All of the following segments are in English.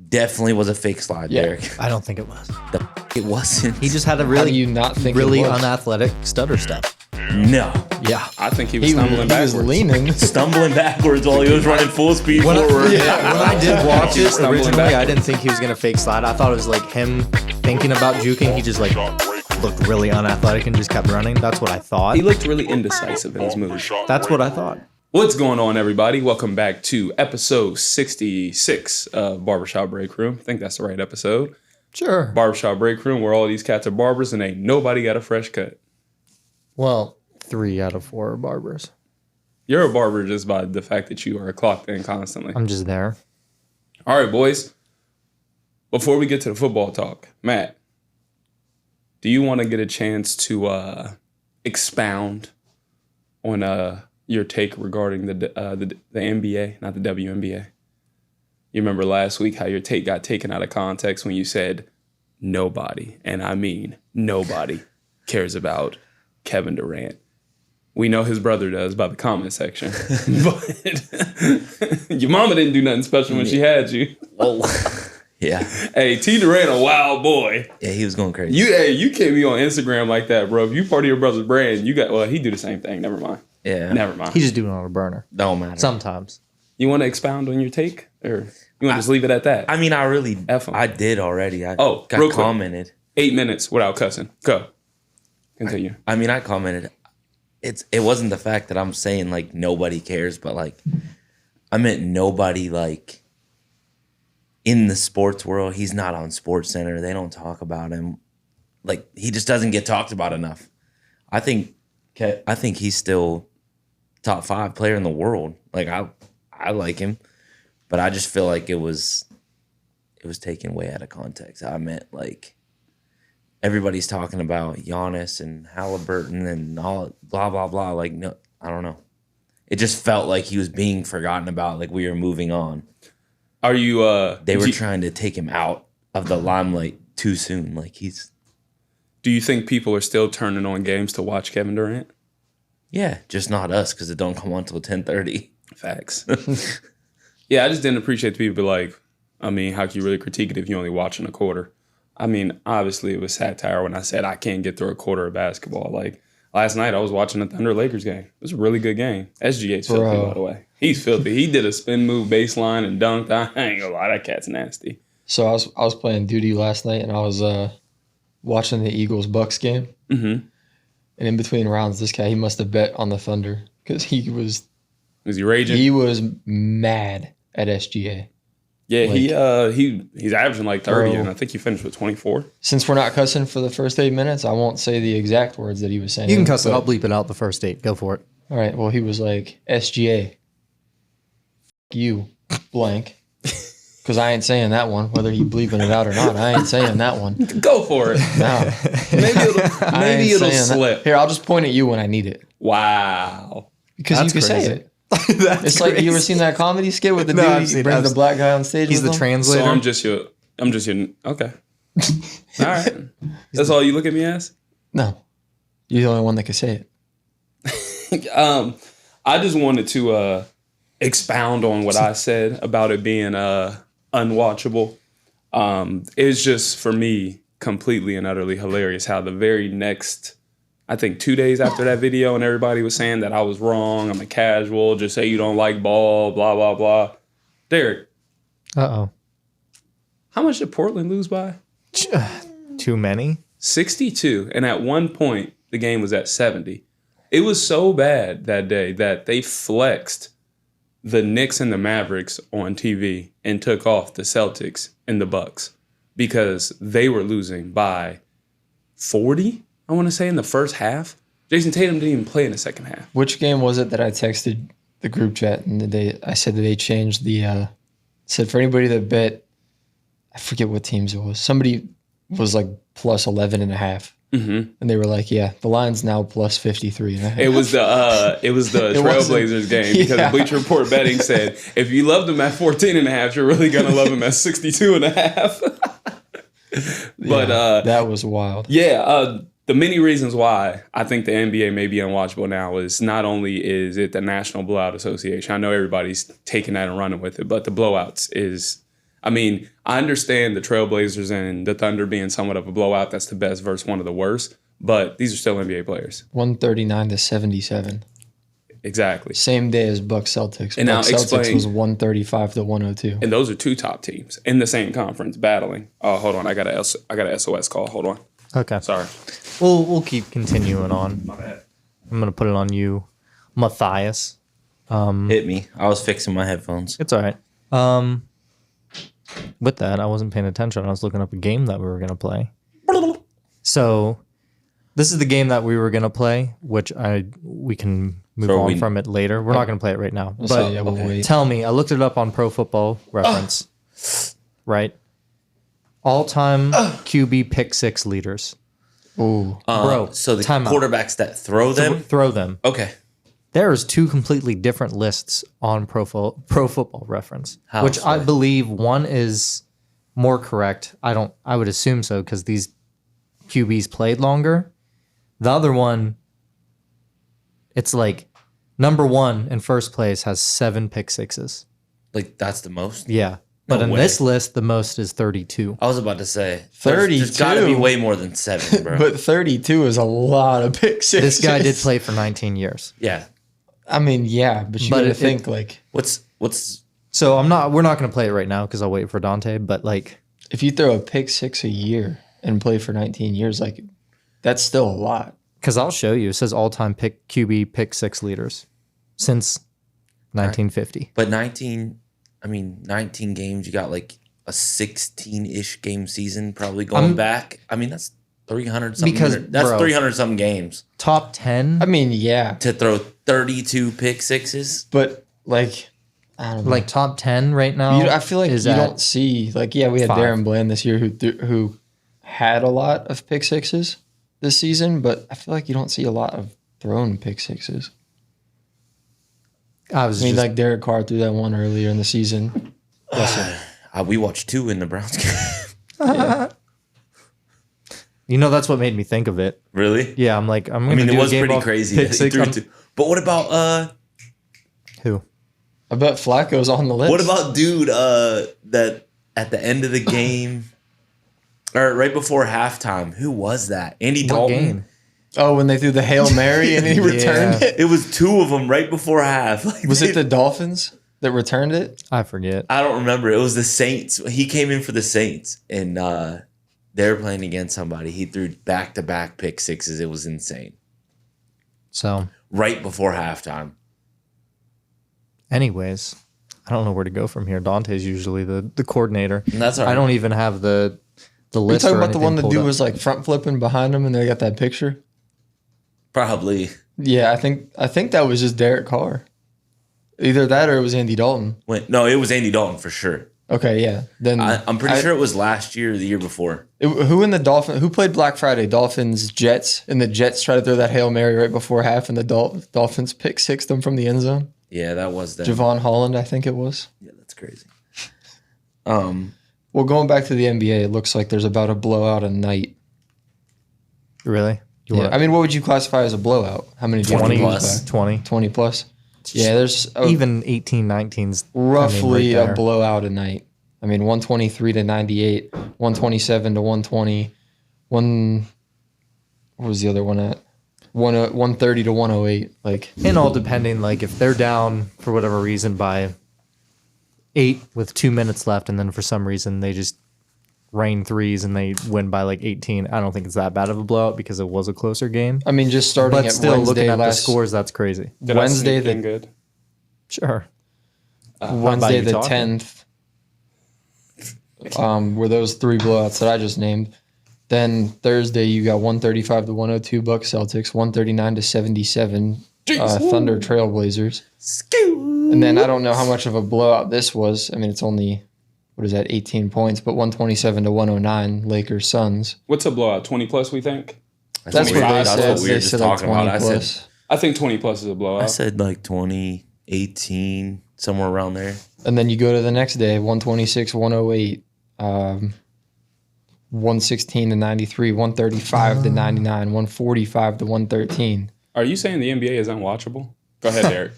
definitely was a fake slide, Derrick. I don't think it was. It wasn't. He just had a How do you not think really it was? unathletic stutter step. No. Yeah. I think he was stumbling He backwards. was leaning. Stumbling backwards while he was running full speed When forward. I did watch He was it stumbling originally, I backwards. didn't think he was going to fake slide. I thought it was like him thinking about juking. He just like looked really unathletic and just kept running. That's what I thought. He looked really indecisive in his moves. That's what I thought. What's going on, everybody? Welcome back to episode 66 of Barbershop Breakroom. I think that's the right episode. Sure. Barbershop Breakroom, where all these cats are barbers and ain't nobody got a fresh cut. Well, 3 out of 4 are barbers. You're a barber just by the fact that you are clocked in constantly. I'm just there. All right, boys. Before we get to the football talk, Matt, do you want to get a chance to expound on your take regarding the NBA, not the WNBA? You remember last week how your take got taken out of context when you said nobody, and I mean nobody, cares about Kevin Durant. We know his brother does by the comment section, but your mama didn't do nothing special when she had you. Oh, yeah. Hey, T. Durant, a wild boy. Yeah, he was going crazy. You can't be on Instagram like that, bro. If you part of your brother's brand, he do the same thing. Never mind. Yeah. Never mind. He's just doing it on a burner. Don't matter. Sometimes. You want to expound on your take, or you want to just leave it at that? I mean, F 'em. I did already. I real got quick. commented. 8 minutes without cussing. Go. Continue. I mean, I commented. It wasn't the fact that I'm saying like nobody cares, but like I meant nobody like in the sports world. He's not on Sports Center. They don't talk about him. Like he just doesn't get talked about enough. I think he's still top 5 player in the world. Like I like him, but I just feel like it was taken way out of context. I meant like everybody's talking about Giannis and Halliburton and all blah blah blah. Like no, I don't know. It just felt like he was being forgotten about. Like we were moving on. Are you? They were trying to take him out of the limelight too soon. Like Do you think people are still turning on games to watch Kevin Durant? Yeah, just not us because it don't come on till 10:30. Facts. Yeah, I just didn't appreciate the people like, I mean, how can you really critique it if you're only watching a quarter? I mean, obviously it was satire when I said I can't get through a quarter of basketball. Like last night I was watching the Thunder Lakers game. It was a really good game. SGA's filthy, by the way. He's filthy. He did a spin move baseline and dunked. I ain't gonna lie, that cat's nasty. So I was playing duty last night, and I was watching the Eagles-Bucs game. Mm-hmm. And in between rounds, this guy, he must have bet on the Thunder because he was raging? He was mad at SGA. Yeah, Like, he's averaging like 30, bro. and I think he finished with 24. Since we're not cussing for the first 8 minutes, I won't say the exact words that he was saying. You can cuss it. but- I'll bleep it out the first 8. Go for it. All right. Well, he was like, SGA, you, blank. Because I ain't saying that one, whether he bleeping it out or not. I ain't saying that one. Go for it. No. Maybe it'll slip. Here, I'll just point at you when I need it. Wow. Because That's you can crazy. say it. It's like, you ever seen that comedy skit with the No, I've dude? seen He it. brings the black guy on stage He's with the him? translator. So I'm just your okay. All right. That's all you look at me as? No. You're the only one that can say it. I just wanted to expound on what I said about it being unwatchable. It's just, for me, completely and utterly hilarious how the very next, I think 2 days after that video, and everybody was saying that I was wrong, I'm a casual, just say you don't like ball, blah, blah, blah. Derrick, Uh-oh. how much did Portland lose by? Too many? 62. And at one point, the game was at 70. It was so bad that day that they flexed the Knicks and the Mavericks on TV and took off the Celtics and the Bucs because they were losing by 40, I want to say, in the first half. Jason Tatum didn't even play in the second half. Which game was it that I texted the group chat and I said that they changed the said for anybody that bet, I forget what teams it was. Somebody was like plus 11 and a half. Mm-hmm. And they were like, yeah, the line's now plus 53 and a half. It was the Trailblazers game because Yeah. Bleacher Report betting said if you loved him at 14 and a half, you're really going to love him at 62 and a half. But that was wild. yeah, the many reasons why I think the NBA may be unwatchable now is not only is it the National Blowout Association. I know everybody's taking that and running with it, but the blowouts is I mean, I understand the Trailblazers and the Thunder being somewhat of a blowout. That's the best versus one of the worst. But these are still NBA players. 139-77. Exactly. Same day as Bucs Celtics. And now Bucs Celtics explain- was 135-102. And those are two top teams in the same conference battling. Oh, hold on. I got a SOS call. Hold on. Okay. Sorry. We'll keep continuing on. My bad. I'm gonna put it on you, Matthias. Hit me. I was fixing my headphones. It's all right. With that, I wasn't paying attention. I was looking up a game that we were gonna play. So, this is the game that we were gonna play, which we can move So on we- from it later. We're not gonna play it right now. So, But yeah, we'll wait. tell me, I looked it up on Pro Football Reference. Right. All-time QB pick six leaders. Ooh. Bro, So the time out. quarterbacks that throw them. Throw them. Okay. There's two completely different lists on Pro Football Reference, How which so? I believe one is more correct. I would assume so because these QBs played longer. The other one, it's like number one in first place has 7 pick sixes. Like that's the most. Yeah. But No in way. this list, the most is 32. I was about to say 32. There's got to be way more than 7, bro. But 32 is a lot of pick sixes. This guy did play for 19 years. yeah. I mean, yeah, but you But gotta it- think like What's So we're not going to play it right now because I'll wait for Dontea, but like, if you throw a pick six a year and play for 19 years, like that's still a lot. because I'll show you. It says all-time QB pick six leaders since 1950. but 19 games, you got like a 16-ish game season probably going back. I mean, that's 300 something. Because, That's bro. 300 something games Top 10, I mean, yeah, to throw 32 pick sixes. but like I don't know. like top 10 right now. I feel like is you at- don't see like we had 5. Darren Bland this year who had a lot of pick sixes this season, but I feel like you don't see a lot of thrown pick sixes. I was I mean, just like Derek Carr threw that one earlier in the season. We watched 2 in the Browns game. that's what made me think of it. Really? Yeah, I'm like, I'm I going to mean, do it was a game pretty off crazy. pick That he six. threw 2. But what about Who? I bet Flacco's on the list. what about dude that at the end of the game or right before halftime? Who was that? Andy What Dalton. game? Oh, when they threw the Hail Mary and he returned it? It was 2 of them right before half. Like, Was it the Dolphins that returned it? I forget. I don't remember. It was the Saints. He came in for the Saints, and they were playing against somebody. He threw back-to-back pick sixes. It was insane. So, Right before halftime. anyways, I don't know where to go from here. Dante's usually the coordinator. And that's all right. I don't even have the We list. talking or about the one anything the pulled dude up. was like front flipping behind him and they got that picture? Probably. Yeah, I think that was just Derek Carr. Either that or it was Andy Dalton. No, it was Andy Dalton for sure. Okay, yeah. Then I'm pretty sure it was last year or the year before. Who played Black Friday? Dolphins, Jets, and the Jets tried to throw that Hail Mary right before half, and the Dolphins pick six them from the end zone. Yeah, that was that. Javon Holland, I think it was. Yeah, that's crazy. Well, going back to the NBA, it looks like there's about a blowout a night. Really? Yeah, I mean, what would you classify as a blowout? How many do you 20 think plus. lose by? 20. 20 plus. Yeah, there's Even 18, 19's roughly right a there. blowout a night. I mean, 123-98, 127-120, what was the other one at? 130-108. Like, And all depending, like if they're down for whatever reason by 8 with 2 minutes left, and then for some reason they just rain threes and they win by like 18, I don't think it's that bad of a blowout because it was a closer game. I mean, just starting But at still, Wednesday looking at the last scores, that's crazy. Did I Wednesday sneak in the good? Sure. Wednesday you the talking? 10th. Were those 3 blowouts that I just named. Then Thursday you got 135-102 Bucs Celtics, 139-77 Thunder Trailblazers. And then I don't know how much of a blowout this was. I mean, it's only, 18 points, but 127-109 Lakers Suns. What's a blowout? 20 plus, we think? That's what they That's said. what we They were just said like talking about. 20 plus. I think 20 plus is a blowout. I said like 20, 18, somewhere around there. And then you go to the next day, 126-108, 116-93, 135-99, 145-113. Are you saying the NBA is unwatchable? Go ahead, Derek.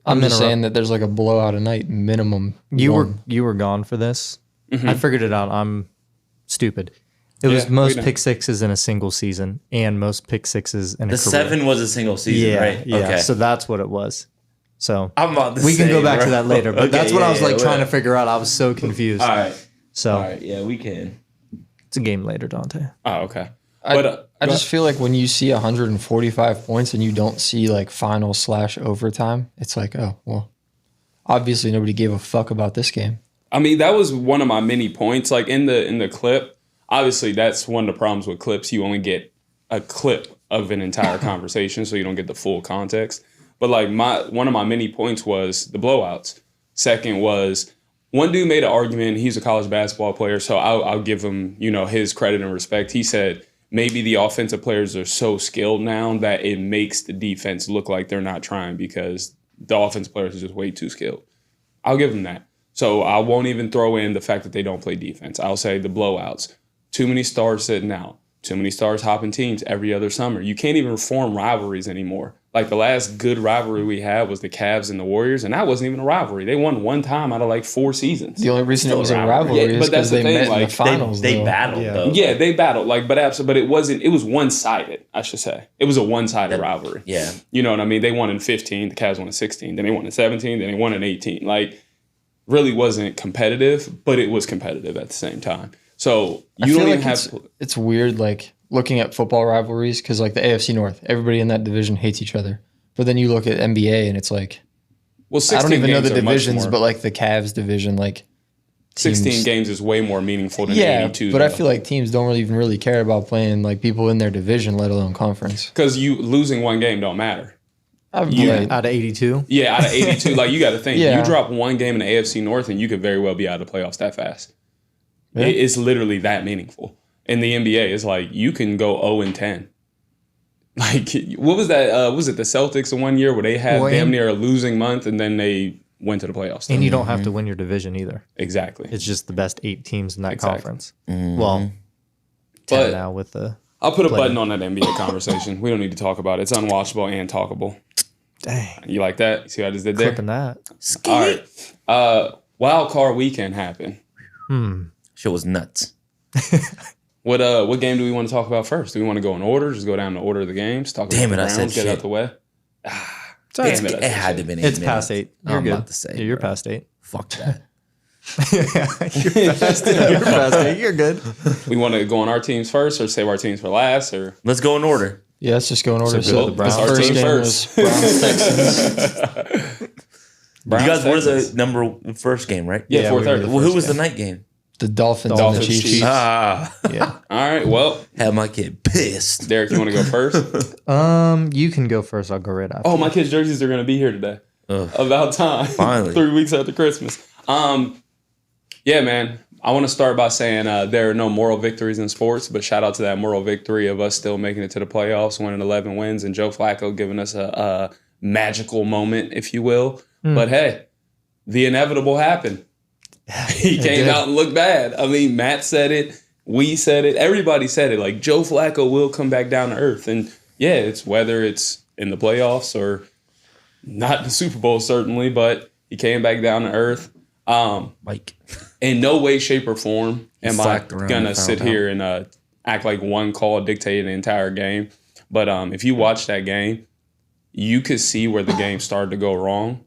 I'm just saying that there's like a blowout a night minimum. You were gone for this. I figured it out. I'm stupid. It was most pick sixes in a single season and most pick sixes in a career. 7 was a single season, right? Yeah. Okay. So that's what it was. So I'm about to we can say, go back bro. to that later. But Okay, that's what I was yeah, trying to figure out. I was so confused. All right. So All right. Yeah, we can. it's a game later, Dontea. Oh, okay. I just feel like when you see 145 points and you don't see like final/overtime, it's like, oh, well, obviously nobody gave a fuck about this game. I mean, that was one of my many points. Like in the clip, obviously that's one of the problems with clips. You only get a clip of an entire conversation, so you don't get the full context. But like one of my many points was the blowouts. Second was one dude made an argument. He's a college basketball player, so I'll give him, his credit and respect. He said maybe the offensive players are so skilled now that it makes the defense look like they're not trying because the offensive players are just way too skilled. I'll give him that. So I won't even throw in the fact that they don't play defense. I'll say the blowouts. Too many stars sitting out. Too many stars hopping teams every other summer. You can't even form rivalries anymore. Like the last good rivalry we had was the Cavs and the Warriors, and that wasn't even a rivalry. They won one time out of like 4 seasons. The only reason it was a rivalry Yeah, is but that's because the they thing, met in like, the finals. They battled, though. Yeah, they battled. But it wasn't. It was one-sided, I should say. It was a one-sided rivalry. Yeah. You know what I mean? They won in 15. The Cavs won in 16. Then they won in 17. Then they won in 18. Like, really wasn't competitive, but it was competitive at the same time. So you don't even have. It's weird, like looking at football rivalries because like the AFC North, everybody in that division hates each other. But then you look at NBA and it's like, well, 16 I don't even know the games are much divisions, more. but like the Cavs division, like 16 games is way more meaningful than 82. But I feel like teams don't even really care about playing like people in their division, let alone conference. because you losing one game don't matter. I've You- played. Out of 82. Yeah, out of 82, like you got to think, Yeah. you drop one game in the AFC North and you could very well be out of the playoffs that fast. Yeah. It's literally that meaningful. In the NBA, it's like you can go 0-10. Like, what was that? Was it the Celtics in one year where they had Well, damn near a losing month and then they went to the playoffs? And you don't have to win your division either. Exactly. It's just the best 8 teams in that Exactly. conference. Well, 10 But- now with the. I'll put a button on that NBA conversation. We don't need to talk about it. It's unwatchable and talkable. Dang. You like that? You see what I just did there? Clipping that. All right. Wild card weekend happened. Shit was nuts. What game do we want to talk about first? Do we want to go in order? Just go down the order of the games. Talk Damn about it, the I Browns, said get shit. out the way. It had to have been 8 It's minutes. past 8. You're I'm good. about to say. Yeah, you're bro. past 8. Fuck that. You're past 8. You're good. We want to go on our teams first, or save our teams for last, or Let's go in order. Yeah, let's just go in order. So So, the Browns. the Our first team game first. was Browns Texans. Browns, you guys were Texans. the first game, right? Yeah, Yeah, 4:30. Well, who was the night game? The Dolphins, Dolphins, and the Chiefs. Chiefs. Ah, Yeah. All right. Well, had my kid pissed. Derrick, you want to go first? You can go first. I'll go right after. Oh, my kids' jerseys are going to be here today. Ugh. About time. Finally. 3 weeks after Christmas. Yeah, man. I want to start by saying there are no moral victories in sports, but shout out to that moral victory of us still making it to the playoffs, winning 11 wins, and Joe Flacco giving us a magical moment, if you will. But hey, the inevitable happened. He came out and looked bad. I mean, Matt said it. We said it. Everybody said it. Like, Joe Flacco will come back down to earth. And yeah, it's whether it's in the playoffs or not in the Super Bowl, certainly, but he came back down to earth. Mike. In no way, shape, or form am I slacked around gonna and sit found here and act like one call dictated the entire game. But if you watch that game, you could see where the game started to go wrong.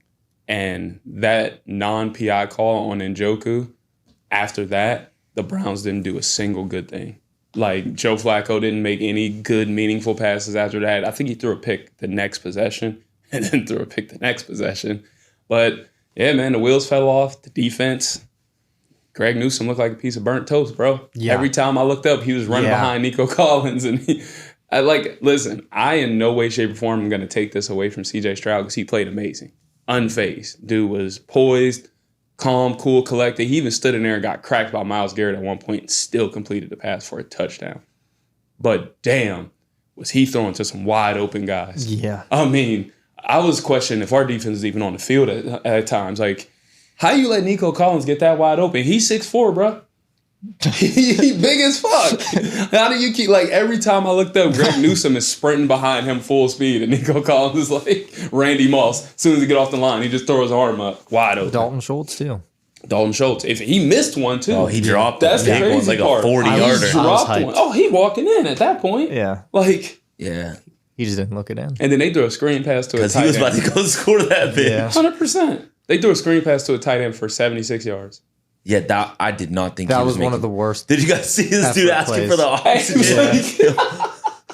And that non-PI call on Njoku, after that, the Browns didn't do a single good thing. Like, Joe Flacco didn't make any good, meaningful passes after that. I think he threw a pick the next possession and then threw a pick the next possession. But, yeah, man, the wheels fell off. The defense, Greg Newsome looked like a piece of burnt toast, bro. Yeah. Every time I looked up, he was running Yeah. behind Nico Collins. And listen, I in no way, shape, or form am going to take this away from CJ Stroud because he played amazing. Unfazed. Dude was poised, calm, cool, collected. He even stood in there and got cracked by Myles Garrett at one point and still completed the pass for a touchdown. But damn, was he throwing to some wide open guys. Yeah. I mean, I was questioning if our defense is even on the field at times. Like, how you let Nico Collins get that wide open? He's 6'4", bro. He big as fuck. How do you keep like every time I looked up, Greg Newsome is sprinting behind him full speed, and Nico Collins is like Randy Moss. As soon as he get off the line, he just throws his arm up wide open. Dalton Schultz too. Dalton Schultz. If he missed one too, Oh, he dropped that's a the big one, crazy like part. a 40 I was yarder. He dropped hyped. one. Oh, he walking in at that point. Yeah, Like, Yeah, he just didn't look it in. and then they threw a screen pass to a because tight he was end. about to go score that big. Yeah. 100%. They threw a screen pass to a tight end for 76 yards. Yeah, that I did not think That he was was one of the making. worst. Did you guys see this Effort dude asking plays. for the oxygen?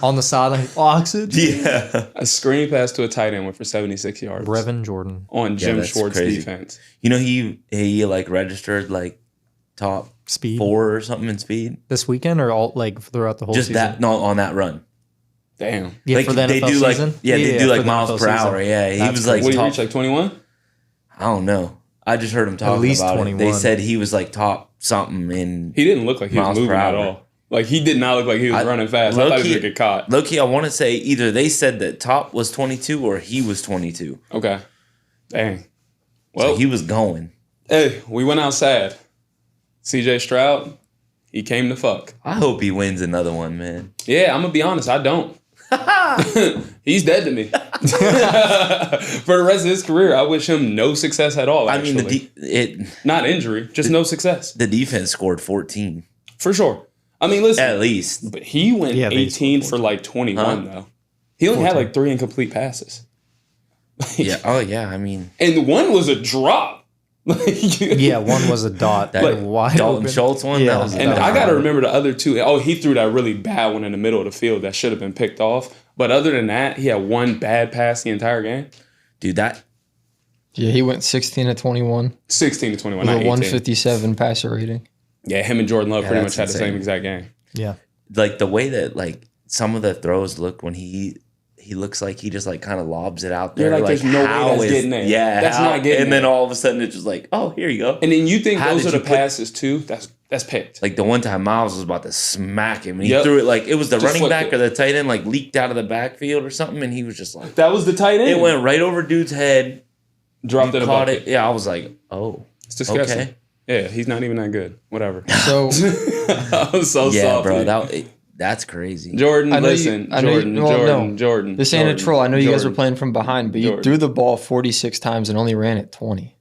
On the sideline, oxygen. Yeah. A screen pass to a tight end went for 76 yards. Brevin Jordan. On Jim that's Schwartz crazy. defense. You know he like registered like top Speed 4 or something in speed. this weekend or all like throughout the whole Just season? that on that run. Damn. Yeah, like for the they NFL do season. like they do for like the miles NFL per hour. season. Yeah, he That's was like What did he top. reach, like 21? I don't know. I just heard him talking least about it. 21. They said he was like top something in. He didn't look like he was Miles per moving at hour. all. Like, he did not look like he was running fast. I thought he was going to get caught. Low-key, I want to say either they said that top was 22 or he was 22. Okay. Dang. So Well, he was going. hey, we went outside. CJ Stroud, he came to fuck. I hope he wins another one, man. Yeah, I'm going to be honest. I don't. He's dead to me. For the rest of his career, I wish him no success at all, I mean, actually. Not injury, just no success. the defense scored 14 For sure. I mean, listen. at least. But he went Yeah, they 18 scored for like 21, though. He only had like 3 incomplete passes. Yeah. Oh yeah. I mean, And one was a drop. Yeah, one was a dot. that wide Dalton open. Schultz one. Yeah. That was. And that was I got to hard. remember the other two. Oh, he threw that really bad one in the middle of the field that should have been picked off. But other than that, he had one bad pass the entire game. Dude, that Yeah, he went 16 to 21 16 to 21, with not a 18. 157 passer rating. Yeah, him and Jordan Love pretty much that's had the same insane. exact game. Yeah. like the way that like some of the throws look when he looks like he just like kind of lobs it out there. You're like, there's no way how that's is- getting there. Yeah, That's how- not getting And then there. all of a sudden it's just like, oh, here you go. And then you think How those did are the you put- passes too? That's picked. Like the one time Miles was about to smack him and he Yep. threw it like it was the Just running flipped back it. or the tight end like leaked out of the backfield or something and he was just like That was the tight end. it went right over dude's head. dropped it a Caught bucket. it. Yeah, I was like, oh. It's disgusting. Okay. Yeah, he's not even that good. Whatever. So I was so Yeah, salty. bro, that's crazy. Jordan, I know you- listen. I know you- Jordan, well, Jordan, no. Jordan. this ain't a Jordan, troll. I know you guys were Jordan. playing from behind, but you Jordan. threw the ball 46 times and only ran it 20.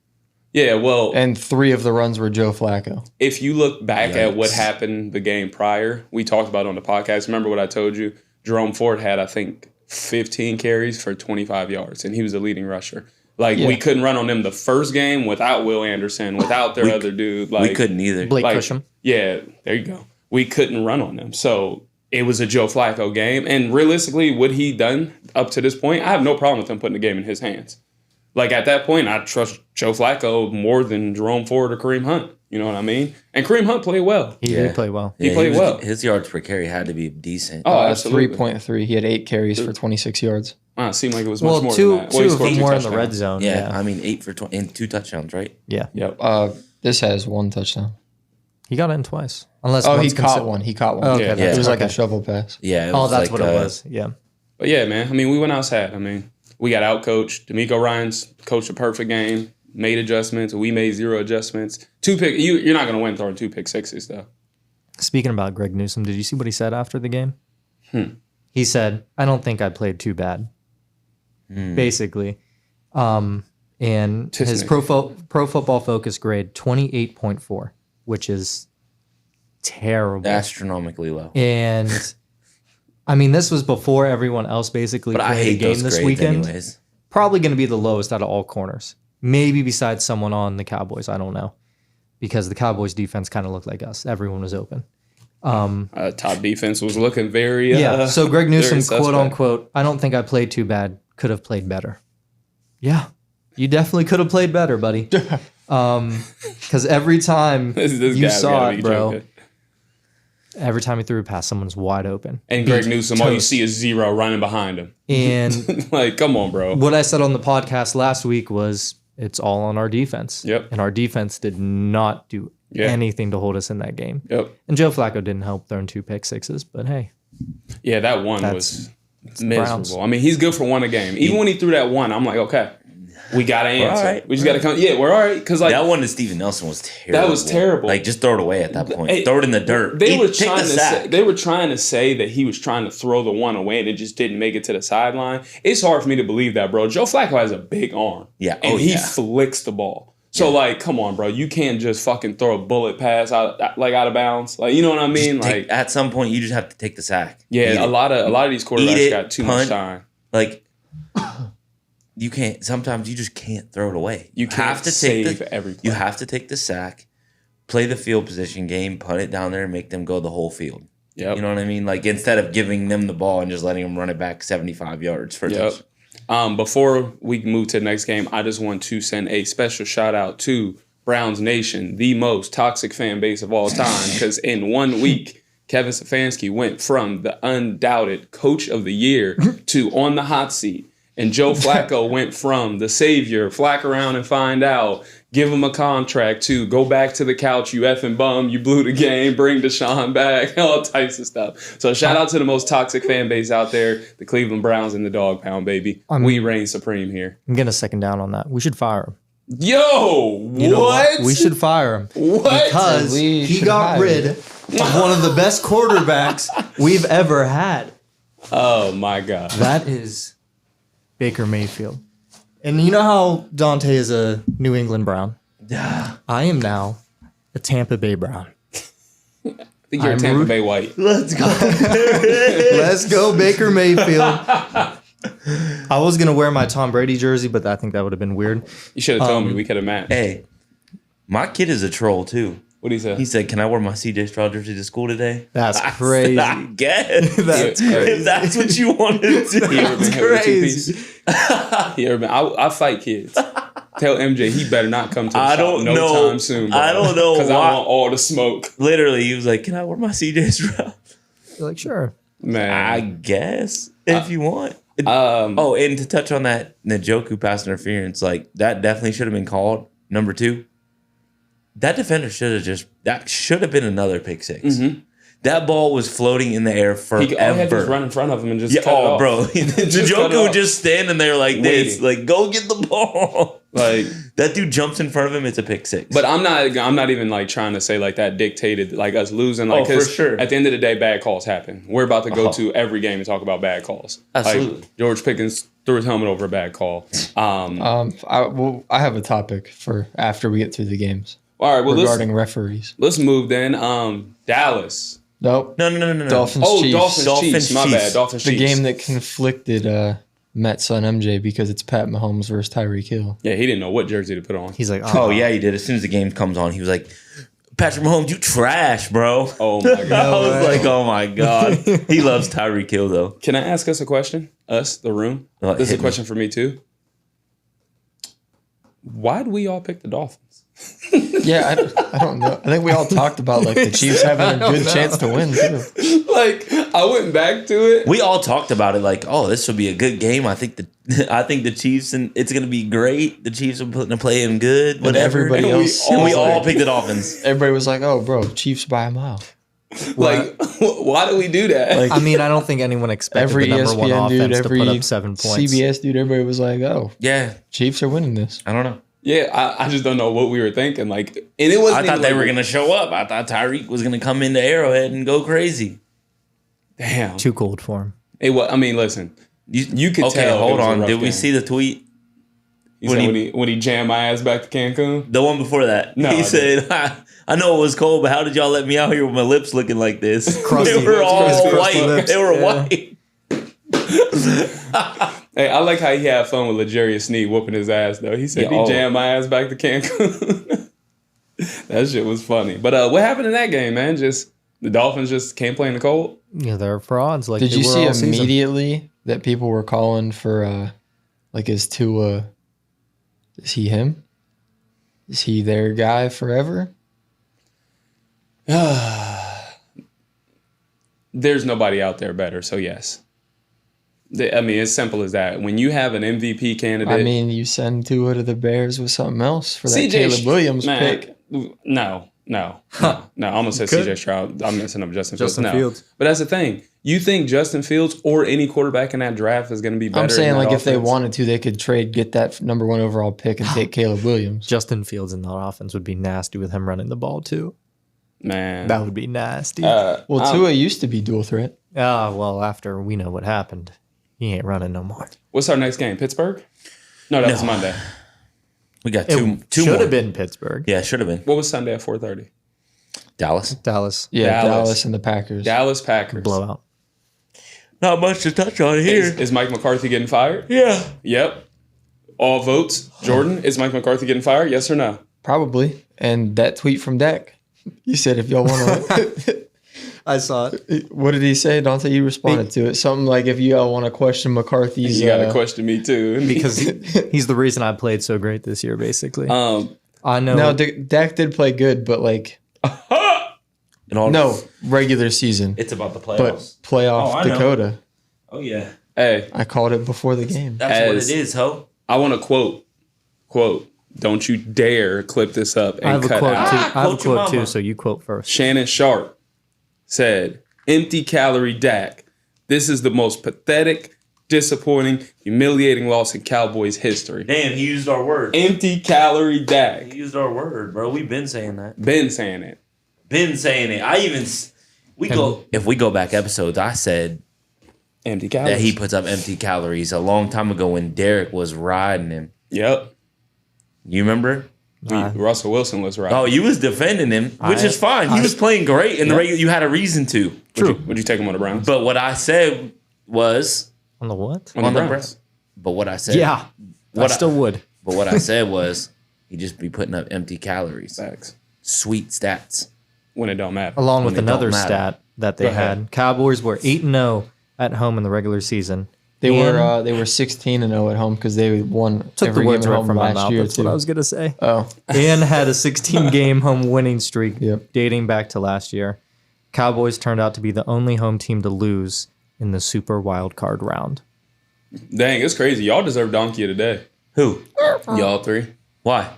Yeah, well, And 3 of the runs were Joe Flacco. if you look back at what Yikes. happened the game prior, we talked about it on the podcast. Remember what I told you? Jerome Ford had, I think, 15 carries for 25 yards, and he was the leading rusher. Like, Yeah. we couldn't run on them the first game without Will Anderson, without their other dude. Like, We couldn't either. Blake like, Cusham. Yeah, there you go. We couldn't run on them. So it was a Joe Flacco game. And realistically, what he done up to this point, I have no problem with him putting the game in his hands. Like, at that point, I trust Joe Flacco more than Jerome Ford or Kareem Hunt. You know what I mean? And Kareem Hunt played well. He Yeah. did play well. He played well. His yards per carry had to be decent. Oh, absolutely. 3.3. He had 8 carries for 26 yards. It seemed like it was much Well, more two than that. Well, he of scored them 2 were in the touchdowns. red zone. Yeah, Yeah. I mean 8 for 20 and 2 touchdowns, right? Yeah. Yep. This has 1 touchdown. He got in twice. Unless Oh, he one's caught one. He caught one. Oh, okay. Yeah. that's It was like a okay. shovel pass. Yeah. It Oh, was that's like, what it was. Yeah. But yeah, man. I mean, we went outside. I mean, we got outcoached. D'Amico Ryans coached a perfect game, made adjustments. We made 0 adjustments. 2 pick. You're not going to win throwing 2 pick sixes, though. Speaking about Greg Newsome, did you see what he said after the game? He said, "I don't think I played too bad." Basically, and his Tisnick. pro football focus grade 28.4, which is terrible. astronomically low. And I mean, this was before everyone else basically But I played a hate game those this grades weekend. anyways. Probably going to be the lowest out of all corners. Maybe besides someone on the Cowboys. I don't know. Because the Cowboys defense kind of looked like us. Everyone was open. Top defense was looking very Yeah. So Greg very Newsome, suspect. quote unquote, I don't think I played too bad. Could have played better. Yeah. You definitely could have played better, buddy. Because every time This you guy's saw gotta it, be bro, joking. every time he threw a pass, someone's wide open. And Greg Beat Newsome, all you toast. see is 0 running behind him. And Like, come on, bro. what I said on the podcast last week was it's all on our defense. Yep. And our defense did not do anything to hold us in that game. Yep. And Joe Flacco didn't help throwing 2 pick sixes, but hey, Yeah, that one That's- was Browns. miserable. I mean, he's good for 1 a game. Even when he threw that one, I'm like, okay. We got to answer. All right. We just got to come. Yeah, we're all right. Because like that one to Steven Nelson was terrible. That was terrible. Like, just throw it away at that point. Hey, throw it in the dirt. They were Take trying the to sack. say, they were trying to say that he was trying to throw the one away and it just didn't make it to the sideline. It's hard for me to believe that, bro. Joe Flacco has a big arm. Yeah. And he flicks the ball. So, like, come on, bro. You can't just fucking throw a bullet pass out of bounds. Like, you know what I mean? At some point, you just have to take the sack. Yeah, a lot of these quarterbacks got too much time. Like, you can't. Sometimes you just can't throw it away. You have to save every play. You have to take the sack, play the field position game, punt it down there, and make them go the whole field. Yep. You know what I mean? Like, instead of giving them the ball and just letting them run it back 75 yards for a touchdown. Before we move to the next game, I just want to send a special shout out to Browns Nation, the most toxic fan base of all time, because in 1 week, Kevin Stefanski went from the undoubted coach of the year to on the hot seat. And Joe Flacco went from the savior, flack around and find out, give him a contract to go back to the couch, you effing bum, you blew the game, bring Deshaun back, all types of stuff. So shout out to the most toxic fan base out there, the Cleveland Browns and the Dog Pound, baby. We reign supreme here. I'm going to second down on that. We should fire him. Yo, You know what? We should fire him. What? Because We he should got hire rid him. of one of the best quarterbacks we've ever had. Oh, my God. That is Baker Mayfield. And you know how Dontea is a New England Brown? Yeah. I am now a Tampa Bay Brown. I think you're a I'm Tampa root- Bay White. Let's go. Let's go, Baker Mayfield. I was going to wear my Tom Brady jersey, but I think that would have been weird. You should have told me. We could have matched. Hey, my kid is a troll, too. What he say? He said, "Can I wear my CJ Stroud jersey to school today?" That's I said, crazy. I guess. That's If that's what you want to do. He ever been That's hit with a crazy. two-piece? He ever been? I fight kids. Tell MJ he better not come to the I shop don't no know. time soon. Bro. I don't know because I why. want all the smoke, Literally, he was like, "Can I wear my CJ Stroud?" You're like, sure. man. I guess if you want. Oh, And to touch on that Njoku pass interference, like that definitely should have been called. Number 2, that defender that should have been another pick 6. Mm-hmm. That ball was floating in the air forever. he all he had to just run in front of him and just Yeah, cut it off. bro. Just cut it Njoku off. just standing there like this, Waiting. like go get the ball. Like, That dude jumps in front of him. It's a pick 6. but I'm not even like trying to say like that dictated like us losing. Like, for 'cause sure. at the end of the day, bad calls happen. We're about to go to every game and talk about bad calls. Absolutely. Like, George Pickens threw his helmet over a bad call. I have a topic for after we get through the games All right, well regarding referees. let's move then. Dallas. Nope. No. Dolphins Oh, Chiefs. Dolphins Chiefs. My Chiefs. bad. Dolphins The Chiefs. game that conflicted Mets on MJ because it's Pat Mahomes versus Tyreek Hill. Yeah, he didn't know what jersey to put on. He's like, Oh yeah, he did. As soon as the game comes on, he was like, "Patrick Mahomes, you trash, bro." Oh my god. I was like, "Oh my god." He loves Tyreek Hill though. Can I ask us a question? Us, the room. This is hit a me. question for me too. Why do we all pick the Dolphins? Yeah, I don't know. I think we all talked about like the Chiefs having a good chance to win too. Like, I went back to it. We all talked about it like, "Oh, this will be a good game." I think the Chiefs and it's gonna be great. The Chiefs are going to play him good. But Whatever. everybody And we else, And we all- all picked the Dolphins. everybody was like, "Oh, bro, Chiefs by a mile." Like, why do we do that? Like, I mean, I don't think anyone expected Every the number one ESPN dude, offense every to put up 7 points. CBS dude, everybody was like, "Oh, yeah, Chiefs are winning this." I don't know. yeah, I just don't know what we were thinking. Like, and it wasn't. I thought even they like- were gonna show up. I thought Tyreek was gonna come into Arrowhead and go crazy. Damn. Too cold for him. It was. I mean, listen. You could Okay, tell. it hold was a on. rough Did we game. see the tweet? You when said he- when he jammed my ass back to Cancun? The one before that. No, He I said, I know it was cold, but how did y'all let me out here with my lips looking like this? Crusty They were lips, all crusty white. lips, They were yeah. white. Hey, I like how he had fun with L'Jarius Sneed whooping his ass, though. He said Yeah, he oh. jammed my ass back to Cancun. That shit was funny. But what happened in that game, man? Just the Dolphins just can't play in the cold? Yeah, they're frauds. Like Did they you were see all season. immediately that people were calling for like is Tua? Is he him? Is he their guy forever? There's nobody out there better, so yes. I mean, it's simple as that. When you have an MVP candidate... I mean, you send Tua to the Bears with something else for that CJ Caleb Williams man, pick. No. No. I'm gonna say Could. CJ Stroud. I'm messing up Justin Fields. Justin No. Fields. But that's the thing. You think Justin Fields or any quarterback in that draft is going to be better? I'm saying, in that like, if they offense? wanted to, they could get that number 1 overall pick and take Caleb Williams. Justin Fields in that offense would be nasty with him running the ball too. Man. That would be nasty. Well, Tua used to be dual threat. Well, after we know what happened, he ain't running no more. What's our next game? Pittsburgh? No, that was Monday. We got It two more. should have been Pittsburgh. Yeah, should have been. What was Sunday at 4:30? Dallas. Dallas. Yeah, Dallas. Dallas and the Packers. Dallas Packers. Blowout. Not much to touch on here. Is Mike McCarthy getting fired? Yeah. Yep. All votes. Jordan, is Mike McCarthy getting fired? Yes or no? Probably. And that tweet from Dak, you said if y'all want to. I saw it. What did he say? Dontea, you responded to it. Something like, if y'all want to question McCarthy's. You got to question me too. Because he's the reason I played so great this year, basically. I know. No, Dak did play good, but like. No, regular season. It's about the But playoffs. playoff I know. Dakota. Oh yeah. Hey, I called it before the game. That's what As- it is, ho. I want to quote. Don't you dare clip this up and I have a cut quote out. too. I have a Quote your quote too, mama. so you quote first. Shannon Sharp said, "Empty calorie Dak. This is the most pathetic, disappointing, humiliating loss in Cowboys history." Damn, he used our word. Empty calorie Dak. He used our word, bro. We've been saying that. Been saying it. Been saying it. If we go back episodes, I said Empty calories. that he puts up empty calories a long time ago when Derrick was riding him. Yep. You remember? Russell Wilson was right. Oh, you was defending him, which is fine. He was playing great in the regular. You had a reason to. Would you take him on the Browns? But what I said was On the what? on the Browns. But what I said, Yeah. I still would. But what I said was he just be putting up empty calories, Facts. sweet stats. When it don't matter. Along with When it don't another matter. stat that they Go ahead. had. Cowboys were 8-0 at home in the regular season. They And- were 16-0 at home because they won Took every the words game at right home from my last mouth. year That's too. what I was gonna say. Oh, And had a 16-game home winning streak Yep. dating back to last year. Cowboys turned out to be the only home team to lose in the Super Wild Card round. Dang, it's crazy. Y'all deserve Dontea today. Who? Y'all three. Why?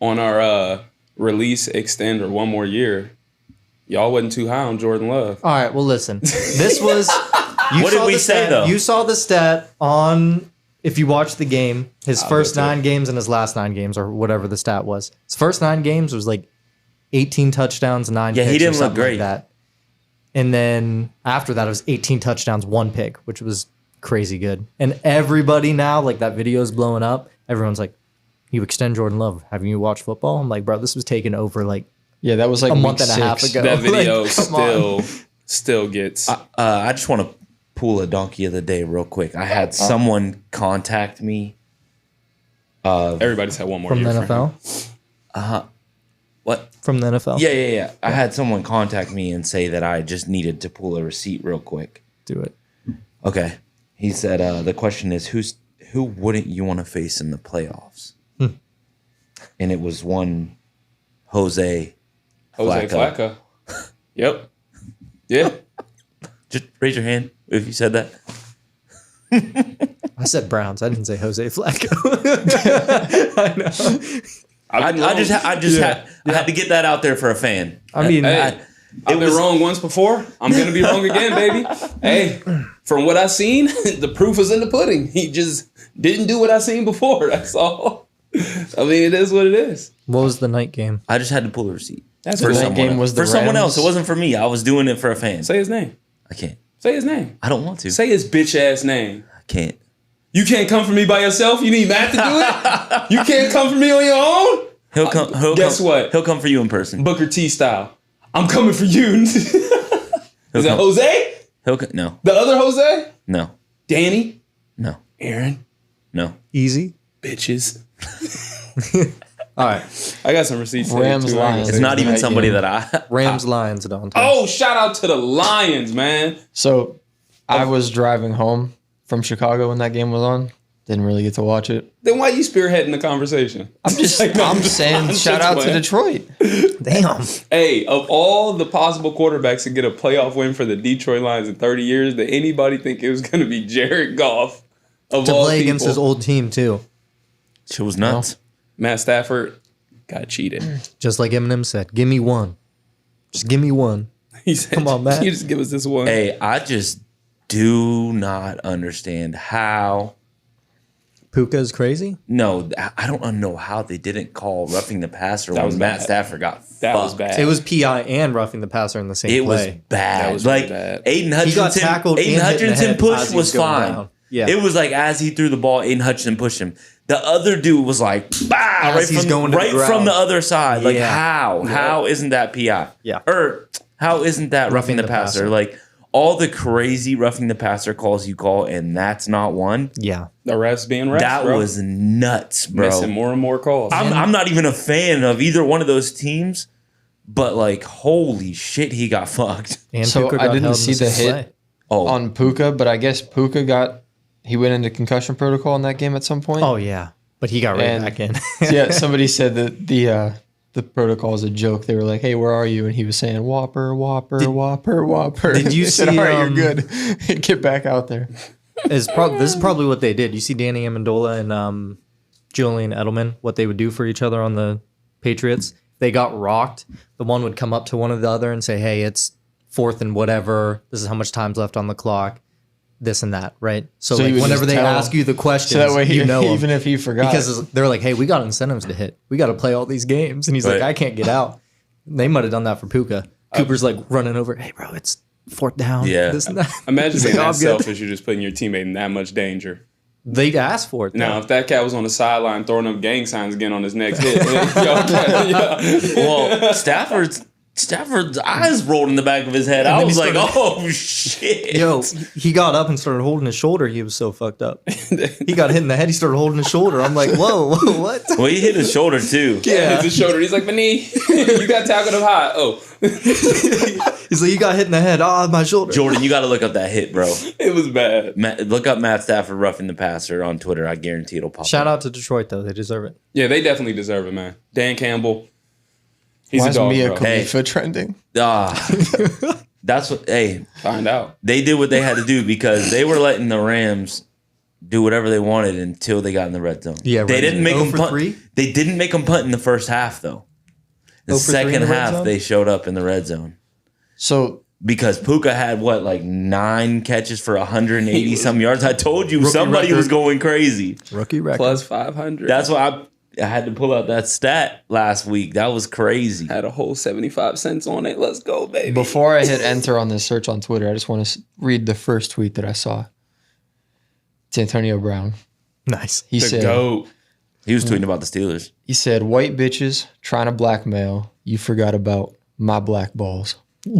On our release, extend, or one more year, y'all wasn't too high on Jordan Love. All right, well, listen. This was. What did saw we the say, stat- though? You saw the stat on. If you watch the game, his first bet you. 9 games and his last 9 games, or whatever the stat was. His first 9 games was like 18 touchdowns, 9 Yeah, picks. he didn't or look something great. Like that. And then after that, it was 18 touchdowns, 1 pick, which was crazy good. And everybody now, like that video is blowing up. Everyone's like, "You extend Jordan Love. Haven't you watched football?" I'm like, bro, this was taken over like yeah, that was like a week month and a half 6. ago. That video Like, come on. still gets. I just want to pull a donkey of the day real quick. I had someone contact me. Everybody's had one more From year the for him. NFL? What? From the NFL? Yeah. I had someone contact me and say that I just needed to pull a receipt real quick. Do it. Okay. He said the question is who wouldn't you want to face in the playoffs? And it was one Jose Flacco. Yep. Yeah. Just raise your hand if you said that. I said Browns. I didn't say Jose Flacco. I know. I had to get that out there for a fan. I mean, Hey, I've been wrong once before. I'm gonna be wrong again, baby. Hey, from what I've seen, the proof is in the pudding. He just didn't do what I seen before. That's all. I mean, it is what it is. what was the night game? I just had to pull a receipt. That's The what night game was the for someone else. Rams. It wasn't for me. I was doing it for a fan. Say his name. I can't. Say his name. I don't want to. Say his bitch ass name. I can't. You can't come for me by yourself. You need Matt to do it. You can't come for me on your own. He'll come. Guess what? He'll come for you in person. Booker T style. I'm coming for you. Is that come. Jose? No. The other Jose? No. Danny? No. Aaron? No. Easy. Bitches. All right. I got some receipts. here, Rams, too. Lions. It's not even Night somebody game. that I. Rams, Lions, Dontea. Oh, shout out to the Lions, man. So I was driving home from Chicago when that game was on. Didn't really get to watch it. Then why you spearheading the conversation? I'm just Like, no, I'm I'm just saying shout out to playing. Detroit. Damn. Hey, of all the possible quarterbacks to get a playoff win for the Detroit Lions in 30 years, did anybody think it was going to be Jared Goff? Of To all play people? against his old team, too. She was nuts. Matt Stafford, got cheated. Just like Eminem said, give me one. Just give me one. He said, Come on, Matt. You just give us this one. Hey, I just do not understand how. Puka is crazy? No, I don't know how they didn't call roughing the passer That when was Matt bad. Stafford got That was fucked. bad. It was PI and roughing the passer in the same It was play. bad. That was really like bad. Aiden He got Hutchinson, tackled Aiden and hit in the Hutchinson head push as he was was going fine. down. Yeah. It was like as he threw the ball, Aiden Hutchinson pushed him. The other dude was like, bah, As right, he's from, going to the right ground. from the other side. Like Yeah. how? How isn't that PI? Yeah. Or how isn't that roughing the passer? passer. Like all the crazy roughing the passer calls you call, and that's not one. Yeah. The refs being refs, That bro. was nuts, bro. Missing more and more calls. I'm not even a fan of either one of those teams, but like, holy shit, he got fucked. And So Puka I got didn't held in see the same hit play. Oh, on Puka, but I guess he went into concussion protocol in that game at some point. Oh, yeah. But he got right And- back in. Yeah, somebody said that the protocol is a joke. They were like, "Hey, where are you?" And he was saying, "Whopper, Whopper, Whopper, Whopper." Did you They said, see, "All right, you're good. Get back out there." This is probably what they did. You see Danny Amendola and Julian Edelman, what they would do for each other on the Patriots. They got rocked. The one would come up to one of the other and say, hey, it's 4th and whatever. This is how much time's left on the clock. This and that, right? So So like, you would whenever just they tell ask him. you the questions, So that way, you know 'em. even if he forgot, Because they're like, hey, we got incentives to hit. We got to play all these games. And he's like, Right. I can't get out. They might have done that for Puka. Cooper's like running over. Hey, bro, it's 4th down. Yeah. This and that. Imagine He's being like, "Oh, that I'm good." selfish. You're just putting your teammate in that much danger. They asked for it. though. Now, if that cat was on the sideline throwing up gang signs again on his next hit, yeah. well, Stafford's eyes rolled in the back of his head. And I then was he like, started- oh shit. Yo, he got up and started holding his shoulder. He was so fucked up. He got hit in the head. He started holding his shoulder. I'm like, whoa, what? Well, he hit his shoulder too. Yeah, hits his shoulder. He's like, my knee. You got tackled up high. Oh, He's like, you got hit in the head. Ah, my shoulder. Jordan, you got to look up that hit, bro. it was bad. Look up Matt Stafford roughing the passer on Twitter. I guarantee it'll pop Shout up. out to Detroit, though. They deserve it. Yeah, they definitely deserve it, man. Dan Campbell. He's why a is dog, Mia bro. Khalifa trending? That's what. Hey, Find out. they did what they had to do because they were letting the Rams do whatever they wanted until they got in the red zone. Yeah, they right. didn't make 0 them for punt. 3? They didn't make them punt in the first half though. The 0 for 3 in second the red half zone? they showed up in the red zone So because Puka had what like 9 catches for 180 some yards. I told you Rookie somebody record. was going crazy. Rookie record. Plus 500. That's why I had to pull out that stat last week. That was crazy. Had a whole 75 cents on it. Let's go, baby. before I hit enter on this search on Twitter, I just want to read the first tweet that I saw. It's Antonio Brown. Nice. He the said, GOAT. He was tweeting about the Steelers. "He said, white bitches trying to blackmail. You forgot about my black balls." Yo.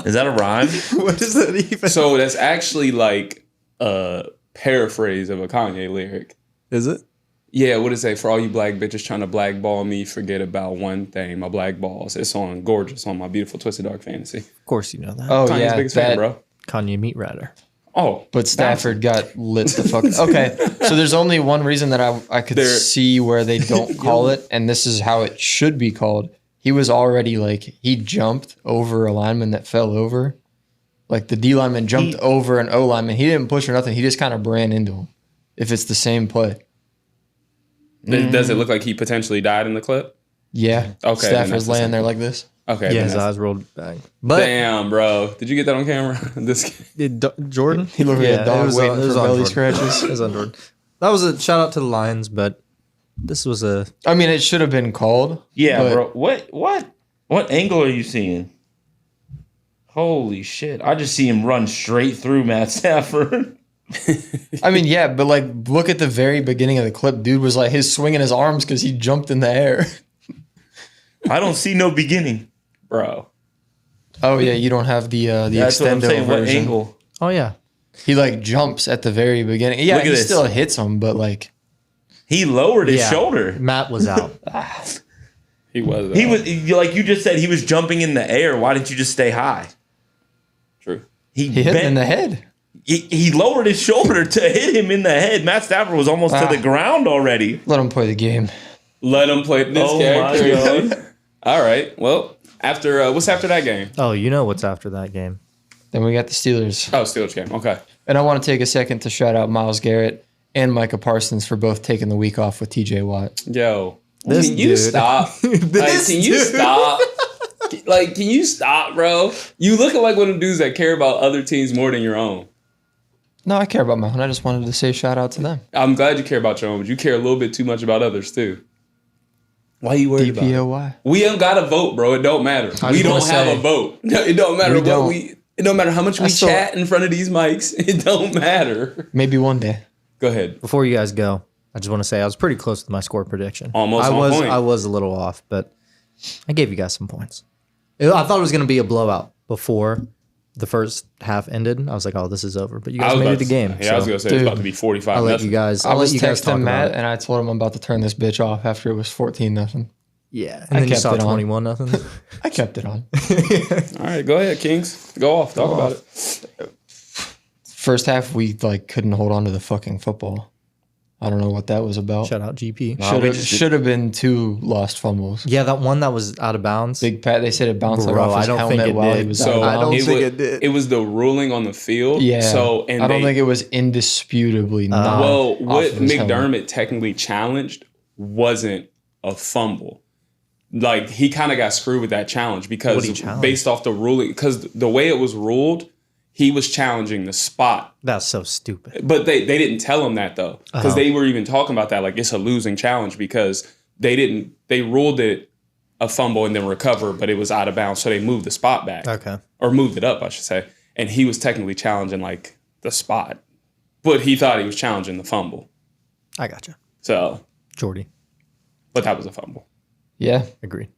Is that a rhyme? What is that even? So that's actually like a paraphrase of a Kanye lyric. Is it? Yeah, what is it? For all you black bitches trying to blackball me, forget about one thing, my black balls. It's on Gorgeous on my beautiful Twisted Dark Fantasy. Of course you know that. Oh Kanye's yeah, biggest fan, that, bro. Kanye Meat Rider. Oh, but Stafford got lit the fuck. Okay, so there's only one reason that I could There- see where they don't call it, and this is how it should be called. He was already like he jumped over a lineman that fell over, like the D lineman jumped over an O lineman. He didn't push or nothing. He just kind of ran into him. If it's the same play, Does it look like he potentially died in the clip? yeah. Okay, then that's Stafford's the laying same there like this. Okay. Yeah, then his that's- eyes rolled back. But Damn, bro. Did you get that on camera? Jordan? He looked like a dog it waiting was for on belly Jordan. scratches. It was on Jordan. That was a shout out to the Lions, but this was a I mean, it should have been called. Yeah, but bro. What angle are you seeing? Holy shit. I just see him run straight through Matt Stafford. I mean, yeah, but like, look at the very beginning of the clip. Dude was like, his swinging his arms because he jumped in the air. I don't see no beginning. Bro. Oh yeah, you don't have the That's what I'm extendo saying. What version. angle? oh yeah. He like jumps at the very beginning. Yeah, Look at he this. still hits him, but like, He lowered his Yeah. shoulder. Matt was out. He was. He was like you just said. He was jumping in the air. Why didn't you just stay high? True. he hit him in the head. He lowered his shoulder to hit him in the head. Matt Stafford was almost to the ground already. Let him play the game. Let him play this Oh my character. God. All right. Well, after what's after that game? Oh, you know what's after that game. Then we got the Steelers. Oh, Steelers game. Okay. And I want to take a second to shout out Myles Garrett and Micah Parsons for both taking the week off with TJ Watt. Yo. This Can you dude. stop? Like, can you stop? Like, can you stop, bro? You looking like one of the dudes that care about other teams more than your own. No, I care about my own. I just wanted to say shout out to them. I'm glad you care about your own, but you care a little bit too much about others too. Why are you worried about it? DPOY. We ain't got a vote, bro. It don't matter. I We just wanna don't have say, a vote. It don't matter we what don't. we. It don't matter how much we I saw- chat in front of these mics. It don't matter. Maybe one day. Go ahead. Before you guys go, I just want to say I was pretty close with my score prediction. Almost on point. I was a little off, but I gave you guys some points. I thought it was going to be a blowout before the first half ended. I was like, oh, this is over. But you guys made it a game. Yeah, I was gonna say it's about to be 45. I'll let nothing. you guys. I I'll let was you guys talk texting about Matt it. and I told him I'm about to turn this bitch off after it was 14-0. Yeah, and I then you kept saw it on. 21-0. I kept it on. All right, go ahead, Kings. Go off. Talk about it. First half, we couldn't hold on to the fucking football. I don't know what that was about. Shout out GP. Should have been 2 lost fumbles. Yeah, that one that was out of bounds. Big Pat, they said it bounced Bro, off his I don't helmet think it while he did. was So out I of don't bounds. think it did. It was the ruling on the field. Yeah. So and I don't think it was indisputably not. Well, off what of his helmet. McDermott technically challenged wasn't a fumble. Like, he kind of got screwed with that challenge because What'd he challenge? based off the ruling, because the way it was ruled, he was challenging the spot. That's so stupid. But they didn't tell him that though, because they were even talking about that. Like, it's a losing challenge because they ruled it a fumble and then recover, but it was out of bounds. So they moved the spot back. Okay. Or moved it up, I should say. And he was technically challenging like the spot, but he thought he was challenging the fumble. I gotcha. So, Jordy. but that was a fumble. Yeah. Agreed.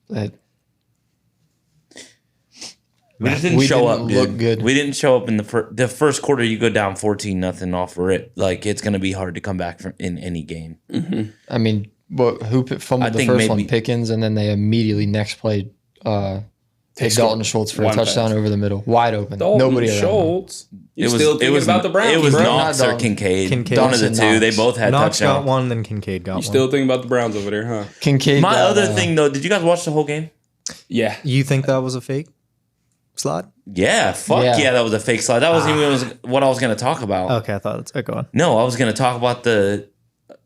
We just didn't We show didn't up, look dude. good. We didn't show up in the first quarter. You go down 14-0 off rip. Like, it's gonna be hard to come back from in any game. I mean, who fumbled the think first one? maybe- Pickens, and then they immediately next play take Dalton Schultz for a one touchdown pass. over the middle. Wide open. Dalton Nobody around him. Schultz. You still thinking about the Browns, It was bro? Knox Not or Dalton. Kincaid. Kincaid. One of the Knox. two. They both had Knox got touchdowns. one, then Kincaid got You one. still thinking about the Browns over there, huh? Kincaid. My got, other thing though, did you guys watch the whole game? Yeah. You think that was a fake slide? Yeah, fuck Yeah. yeah, that was a fake slide. That wasn't even what I was going to talk about. Okay, I thought it's go on. No, I was going to talk about the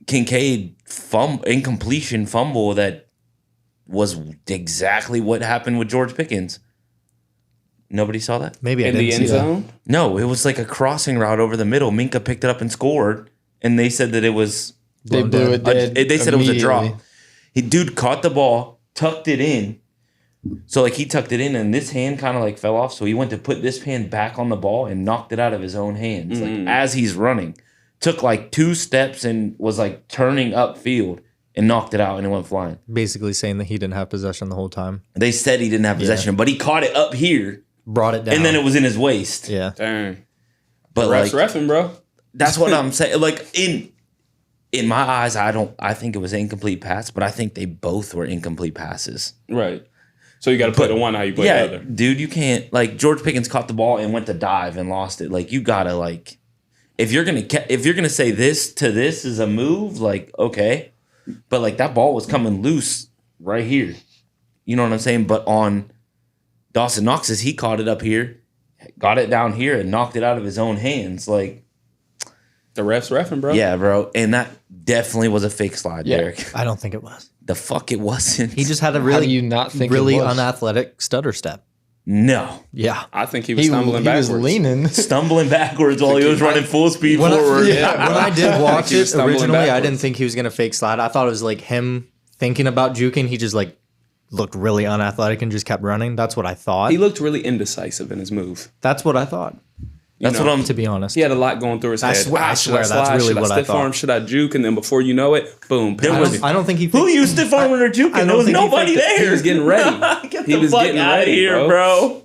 Kincaid incompletion fumble that was exactly what happened with George Pickens. Nobody saw that? Maybe I In didn't the see end that. zone? No, it was like a crossing route over the middle. Minka picked it up and scored, and they said that it was They blew it dead. they said it was a drop. immediately. Dude caught the ball, tucked it in. So like he tucked it in, and this hand kind of like fell off. So he went to put this hand back on the ball and knocked it out of his own hands, like as he's running. Took like 2 steps and was like turning upfield and knocked it out, and it went flying. Basically saying that he didn't have possession the whole time. They said he didn't have possession, but he caught it up here, Brought it down. and then it was in his waist. Yeah. Dang. But Refs like reffing, bro. that's what I'm saying. Like in my eyes, I think it was an incomplete pass, but I think they both were incomplete passes. Right. So you got to play the one how you play the Yeah, other. dude, you can't like George Pickens caught the ball and went to dive and lost it. Like you gotta like if you're gonna say this to this is a move, like okay, but like that ball was coming loose right here. You know what I'm saying? But on Dawson Knox's, he caught it up here, got it down here, and knocked it out of his own hands. Like The refs reffing, bro. yeah, bro, and that definitely was a fake slide, Yeah. Derrick. I don't think it was. The fuck it wasn't. He just had a How really, do you not think really it was? unathletic stutter step. no. Yeah. I think he was He stumbling was backwards. leaning. Stumbling backwards while he was running full speed When forward. I did watch He was it stumbling originally, I backwards. didn't think he was going to fake slide. I thought it was like him thinking about juking. He just like looked really unathletic and just kept running. That's what I thought. He looked really indecisive in his move. That's what I thought, That's know, what I'm to be honest. He had a lot going through his head. I Should swear slide? that's really Should what I stiff thought. arm? Should I juke? And then before you know it, boom. There I was- don't, I don't think he. Who used to farming or juking? I don't There was think he nobody faked it. there. He was getting ready. Get He the was fuck getting out of ready, here, bro.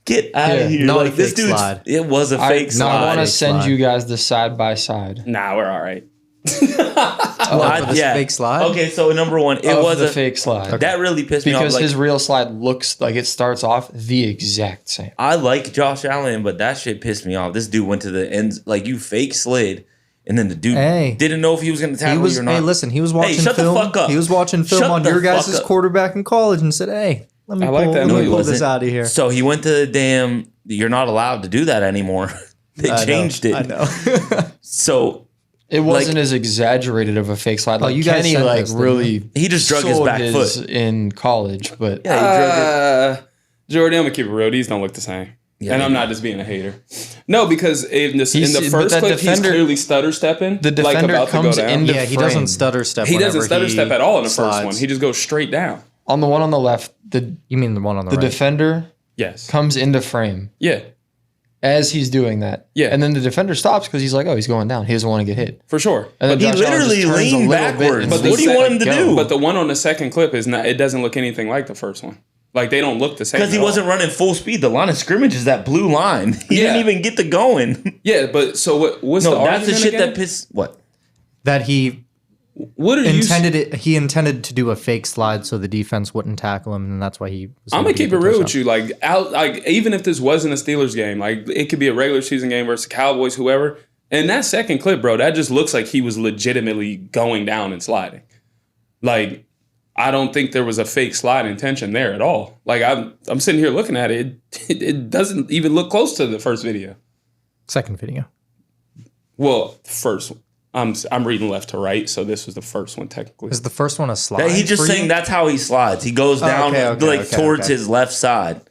Get out Yeah, of here. not a Like this fake dude's slide. it was a fake No, slide. I want to Fake send slide. you guys the side by side. Nah, we're all right. for this fake slide? Okay, so number one, it Of was the a fake slide. that really pissed me off. Because Like, his real slide looks like it starts off the exact same. I like Josh Allen, but that shit pissed me off. This dude went to the ends, like you fake slid, and then the dude Hey. didn't know if he was going to He tackle was. you or not. Hey, listen. He was watching shut the film. fuck up. He was watching film Shut on the your fuck guys' up. quarterback in college and said, "Hey, let me I like pull, that. let No, me he pull this wasn't. out of here." So he went to the damn. You're not allowed to do that anymore. They I know, changed it. I know. So It wasn't as exaggerated of a fake slide. Like you guys Kenny, sent like this, didn't really, He just drug his sold back foot. in college. But Jordan, I'm gonna keep it real. These don't look the same. Yeah, And I'm not just being a hater. No, because in the but first that clip, he's defender- clearly stutter stepping. the like defender about to go comes down. into Yeah, he frame. doesn't stutter step. He doesn't whenever stutter he step at all in the slides. first one. He just goes straight down. on the one on the left. You mean the one on the The right? defender Yes. comes into frame Yeah, as he's doing that. Yeah. And then the defender stops because he's like, oh, he's going down. He doesn't want to get hit. for sure. And then He Josh Allen literally just turns a leaned little bit backwards. and But lets what do you that want him to go. do? But the one on the second clip is not. It doesn't look anything like the first one. Like they don't look the same. Because he at all. wasn't running full speed. The line of scrimmage is that blue line. He Yeah. didn't even get to going. Yeah, but so what's the No, that's the argument shit again? that pissed. What? That he What are you? he intended to do a fake slide so the defense wouldn't tackle him, and that's why he was I'm able gonna to keep get it the real touchdown. with you. Like even if this wasn't a Steelers game, like it could be a regular season game versus Cowboys, whoever. And that second clip, bro, that just looks like he was legitimately going down and sliding. Like I don't think there was a fake slide intention there at all. Like I'm sitting here looking at it. It doesn't even look close to the first video. Second video. Well, first one. I'm reading left to right, so this was the first one technically. Is the first one a slide? He's just for saying you? that's how he slides. He goes down towards okay. his left side,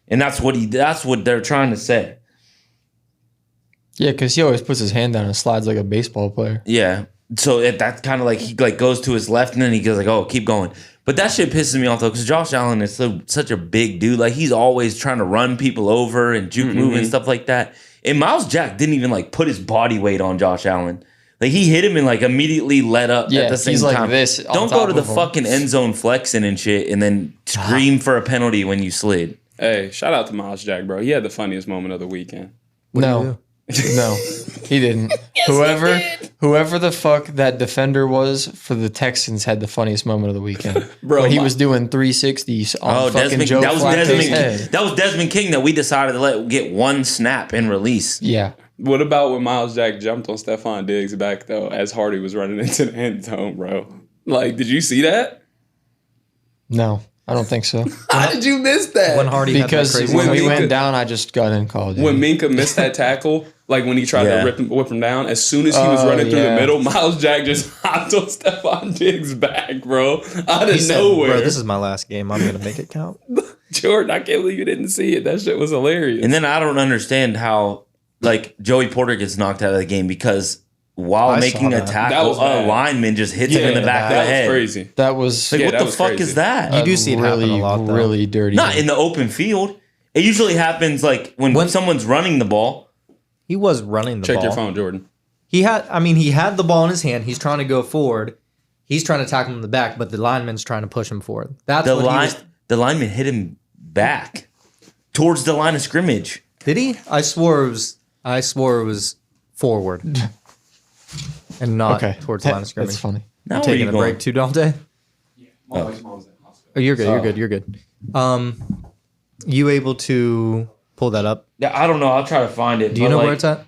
and that's what they're trying to say. Yeah, because he always puts his hand down and slides like a baseball player. Yeah. So that's kind of like he like goes to his left, and then he goes like, "Oh, keep going." But that shit pisses me off though, because Josh Allen is such a big dude. Like he's always trying to run people over and juke move and stuff like that. And Miles Jack didn't even like put his body weight on Josh Allen. Like he hit him and like immediately let up Yeah, at the same he's time. like this on Don't go top to the of him. fucking end zone flexing and shit, and then scream for a penalty when you slid. Hey, shout out to Miles Jack, bro. He had the funniest moment of the weekend. No, he didn't. Whoever the fuck that defender was for the Texans had the funniest moment of the weekend. Bro, when he my- was doing 360s on fucking Joe that was Flacco's Desmond. head. That was Desmond King that we decided to let get one snap and release. Yeah. What about when Miles Jack jumped on Stephon Diggs' back though, as Hardy was running into the end zone, bro? Like, did you see that? No, I don't think so. How did you miss that? When Hardy Because had that crazy when When we Minka- went down, I just got in Call of Duty. when Minka missed that tackle, like when he tried Yeah. to whip him down, as soon as he was running through yeah. the middle, Miles Jack just hopped on Stephon Diggs' back, bro, out of He said, nowhere. "Bro, this is my last game. I'm gonna make it count." Jordan, I can't believe you didn't see it. That shit was hilarious. And then I don't understand how like Joey Porter gets knocked out of the game because while I making saw a that. That tackle, was a bad. lineman just hits him in the back of the that head. was crazy. that was Like, Yeah, what that the was fuck crazy. is that? You do see it happen a lot, though. really dirty. Not in the open field. It usually happens like when someone's running the ball. He was running the Check ball. your phone, Jordan. He had the ball in his hand. He's trying to go forward. He's trying to tackle him in the back, but the lineman's trying to push him forward. That's The what line, he was. the lineman hit him back towards the line of scrimmage. Did he? I swore it was forward and not towards the line of scrimmage. That's funny. Now where Taking you a going? break too, Dante? Oh, you're good. You're good. You able to pull that up? Yeah, I don't know. I'll try to find it. Do you know where it's at?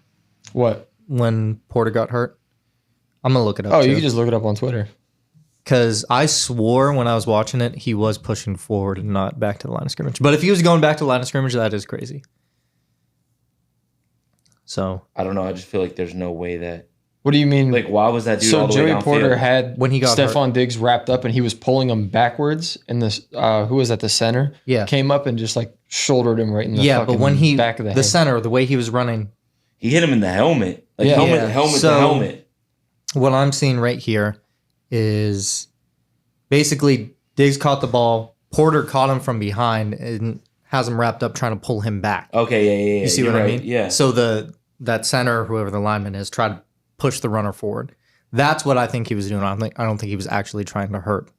What? When Porter got hurt? I'm gonna look it up. Oh, you can just look it up on Twitter. Because I swore when I was watching it, he was pushing forward and not back to the line of scrimmage. But if he was going back to the line of scrimmage, that is crazy. So I don't know. I just feel like there's no way that. What do you mean? Like, why was that dude So all the way Joey Porter downfield? had When he got Stephon Diggs wrapped up and he was pulling him backwards, and this who was at the center came up and just like shouldered him right in the but fucking when he back of the the head. center, the way he was running, He hit him in the helmet. Like Yeah. helmet Yeah. to helmet So- to helmet. what I'm seeing right here is basically Diggs caught the ball, Porter caught him from behind and has him wrapped up trying to pull him back. Okay, yeah. You see You're what I right. mean? Yeah. So that center, whoever the lineman is, tried to push the runner forward. That's what I think he was doing. I don't think he was actually trying to hurt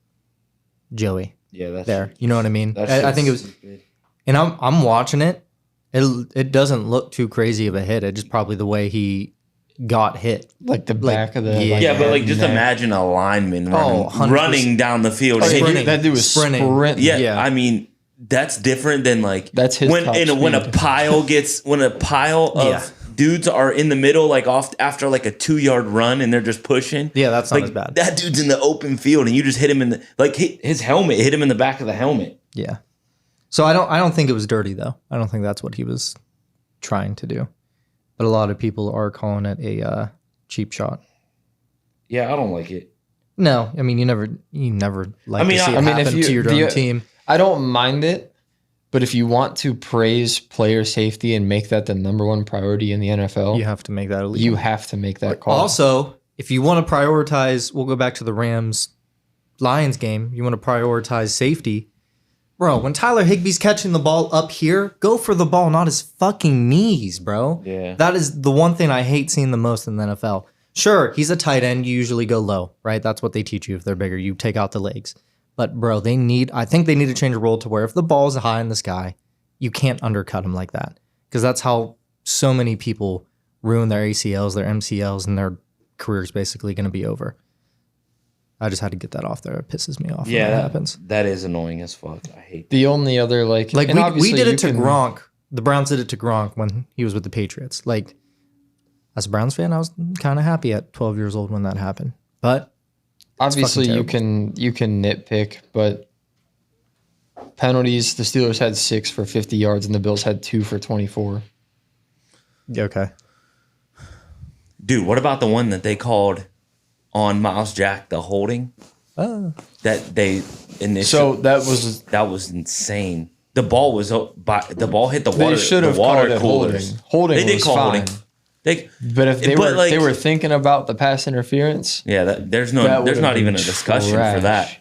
Joey Yeah, that's there. You know what I mean? That I think it shit's was, stupid. and I'm watching it. It doesn't look too crazy of a hit. It's just probably the way he got hit. like the back of the yeah. Yeah, but like just neck. imagine a lineman running, 100%. running down the field. and Sprinting. hitting- that dude was Sprinting. sprinting. Yeah, Yeah. I mean that's different than like That's his top when a speed. when a pile of Yeah. dudes are in the middle like off after like a 2-yard run and they're just pushing. Yeah, that's not like as bad. that dude's in the open field and you just hit him in the like his helmet hit him in the back of the helmet. Yeah. So I don't think it was dirty though. I don't think that's what he was trying to do. But a lot of people are calling it a cheap shot. Yeah, I don't like it. No, I mean you never like I mean, to see it I mean, happen to your own team. I don't mind it, but if you want to praise player safety and make that the number one priority in the NFL, You have to make that illegal. you have to make that call. Also, if you want to prioritize, we'll go back to the Rams Lions game. You want to prioritize safety. Bro, when Tyler Higbee's catching the ball up here, go for the ball, not his fucking knees, bro. Yeah. That is the one thing I hate seeing the most in the NFL. Sure, he's a tight end. You usually go low, right? That's what they teach you if they're bigger. You take out the legs. But, bro, I think they need to change the rule to where if the ball is high in the sky, you can't undercut him like that. Because that's how so many people ruin their ACLs, their MCLs, and their career's basically going to be over. I just had to get that off there. It pisses me off when that happens. That is annoying as fuck. I hate The only other and we obviously did you it to can- Gronk. The Browns did it to Gronk when he was with the Patriots. Like, as a Browns fan, I was kind of happy at 12 years old when that happened. But Obviously, you fucking can nitpick, but penalties. The Steelers had 6 for 50 yards, and the Bills had 2 for 24. okay. Dude, what about the one that they called on Miles Jack, the holding? That they initially. So that was insane. The ball was the ball hit the water. they should have the water called it coolers. holding. They did was call fine. holding. But if they were thinking about the pass interference, there's that there's would've not even a been discussion for trash. that.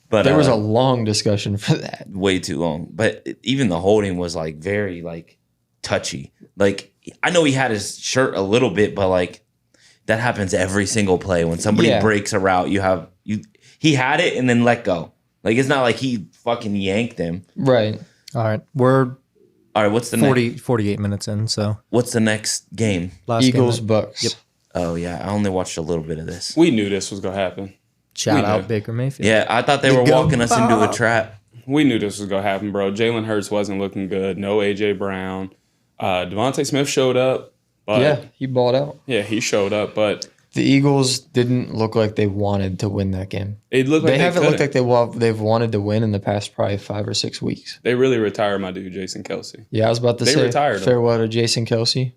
But there was a long discussion for that. way too long. But even the holding was like very like touchy. Like I know he had his shirt a little bit, but like that happens every single play when somebody breaks a route. He had it and then let go. Like it's not like he fucking yanked him. Right. All right. We're All right, what's the 48 minutes in, so what's the next game? last Eagles, game. Bucs. Yep. Oh yeah, I only watched a little bit of this. We knew this was gonna happen. Shout We out know. Baker Mayfield. Yeah, I thought they were go walking us into a trap. We knew this was gonna happen, bro. Jalen Hurts wasn't looking good. No AJ Brown. Devontae Smith showed up. But Yeah, he balled out. yeah, he showed up, but The Eagles didn't look like they wanted to win that game. it looked like They haven't couldn't. looked like they've wanted to win in the past probably 5 or 6 weeks. They really retired my dude Jason Kelsey. Yeah, I was about to They say retired him. farewell to Jason Kelsey.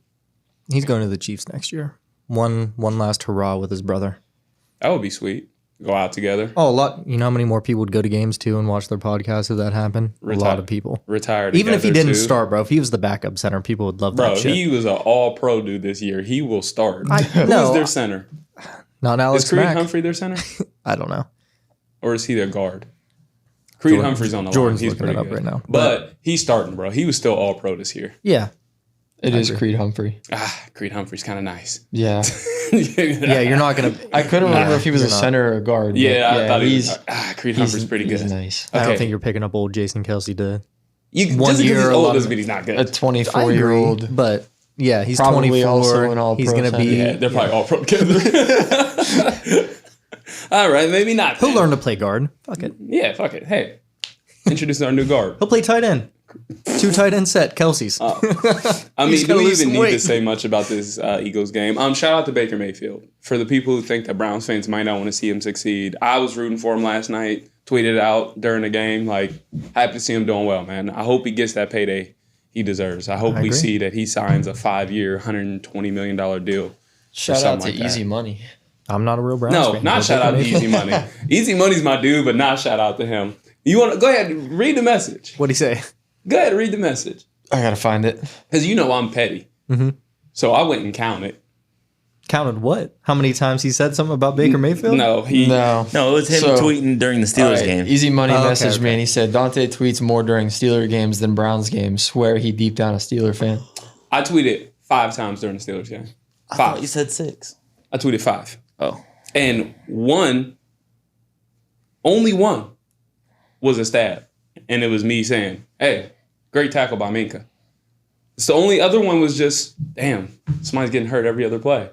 He's going to the Chiefs next year. One last hurrah with his brother. That would be sweet. Go out together. Oh, a lot. You know how many more people would go to games too and watch their podcast if that happened? A lot of people. Retired. Even if he together, didn't too. start, bro. If he was the backup center, people would love Bro, that shit. he was an all-pro dude this year. He will start. Who's no, their center? Not Alex Is Creed Mack. Humphrey their center? I don't know. Or is he their guard? Creed Humphrey's on the Jordan's line. He's looking pretty it up good. right now. But he's starting, bro. He was still all-pro this year. Yeah. It is Creed Humphrey. Creed Humphrey's kind of nice. Yeah. Yeah, you're not going to. I couldn't remember if he was a you're not. center or a guard. but Yeah, I thought he he's, was. Creed Humphrey's pretty good. He's nice. I don't Okay. think you're picking up old Jason Kelsey to You, One just because year, he's a old lot doesn't of- mean he's not A good. I 24-year-old. agree, but yeah, he's Probably 24. also an all-pro He's going to center. be. Yeah, they're probably all pro together. All right, maybe not. He'll then. learn to play guard. Fuck it. Yeah, fuck it. Hey, introducing our new guard. He'll play tight end. 2 tight end set. Kelsey's. I He's mean, do gotta we lose even some need to weight. say much about this Eagles game? Shout out to Baker Mayfield. For the people who think that Browns fans might not want to see him succeed, I was rooting for him last night, tweeted out during the game, like, happy to see him doing well, man. I hope he gets that payday he deserves. I hope we agree. see that he signs a 5-year, $120 million deal. Shout out something to like that. Easy Money. I'm not a real Browns No, fan. not but shout out Baker to Easy Mayfield. Money. Easy Money's my dude, but not shout out to him. You want to go ahead and read the message? What'd he say? Go ahead and read the message. I gotta find it. Because you know I'm petty. Mm-hmm. So I went and counted. Counted what? How many times he said something about Baker Mayfield? No, No, it was him So- tweeting during the All Steelers right, game. Easy Money Oh, okay, messaged me okay. and he said Dontea tweets more during Steeler games than Browns games. Swear he deep down a Steeler fan. I tweeted 5 times during the Steelers game. I thought 5. you said 6. I tweeted 5. Oh. And only one was a stab. And it was me saying, hey, great tackle by Minka. So the only other one was just, damn, somebody's getting hurt every other play.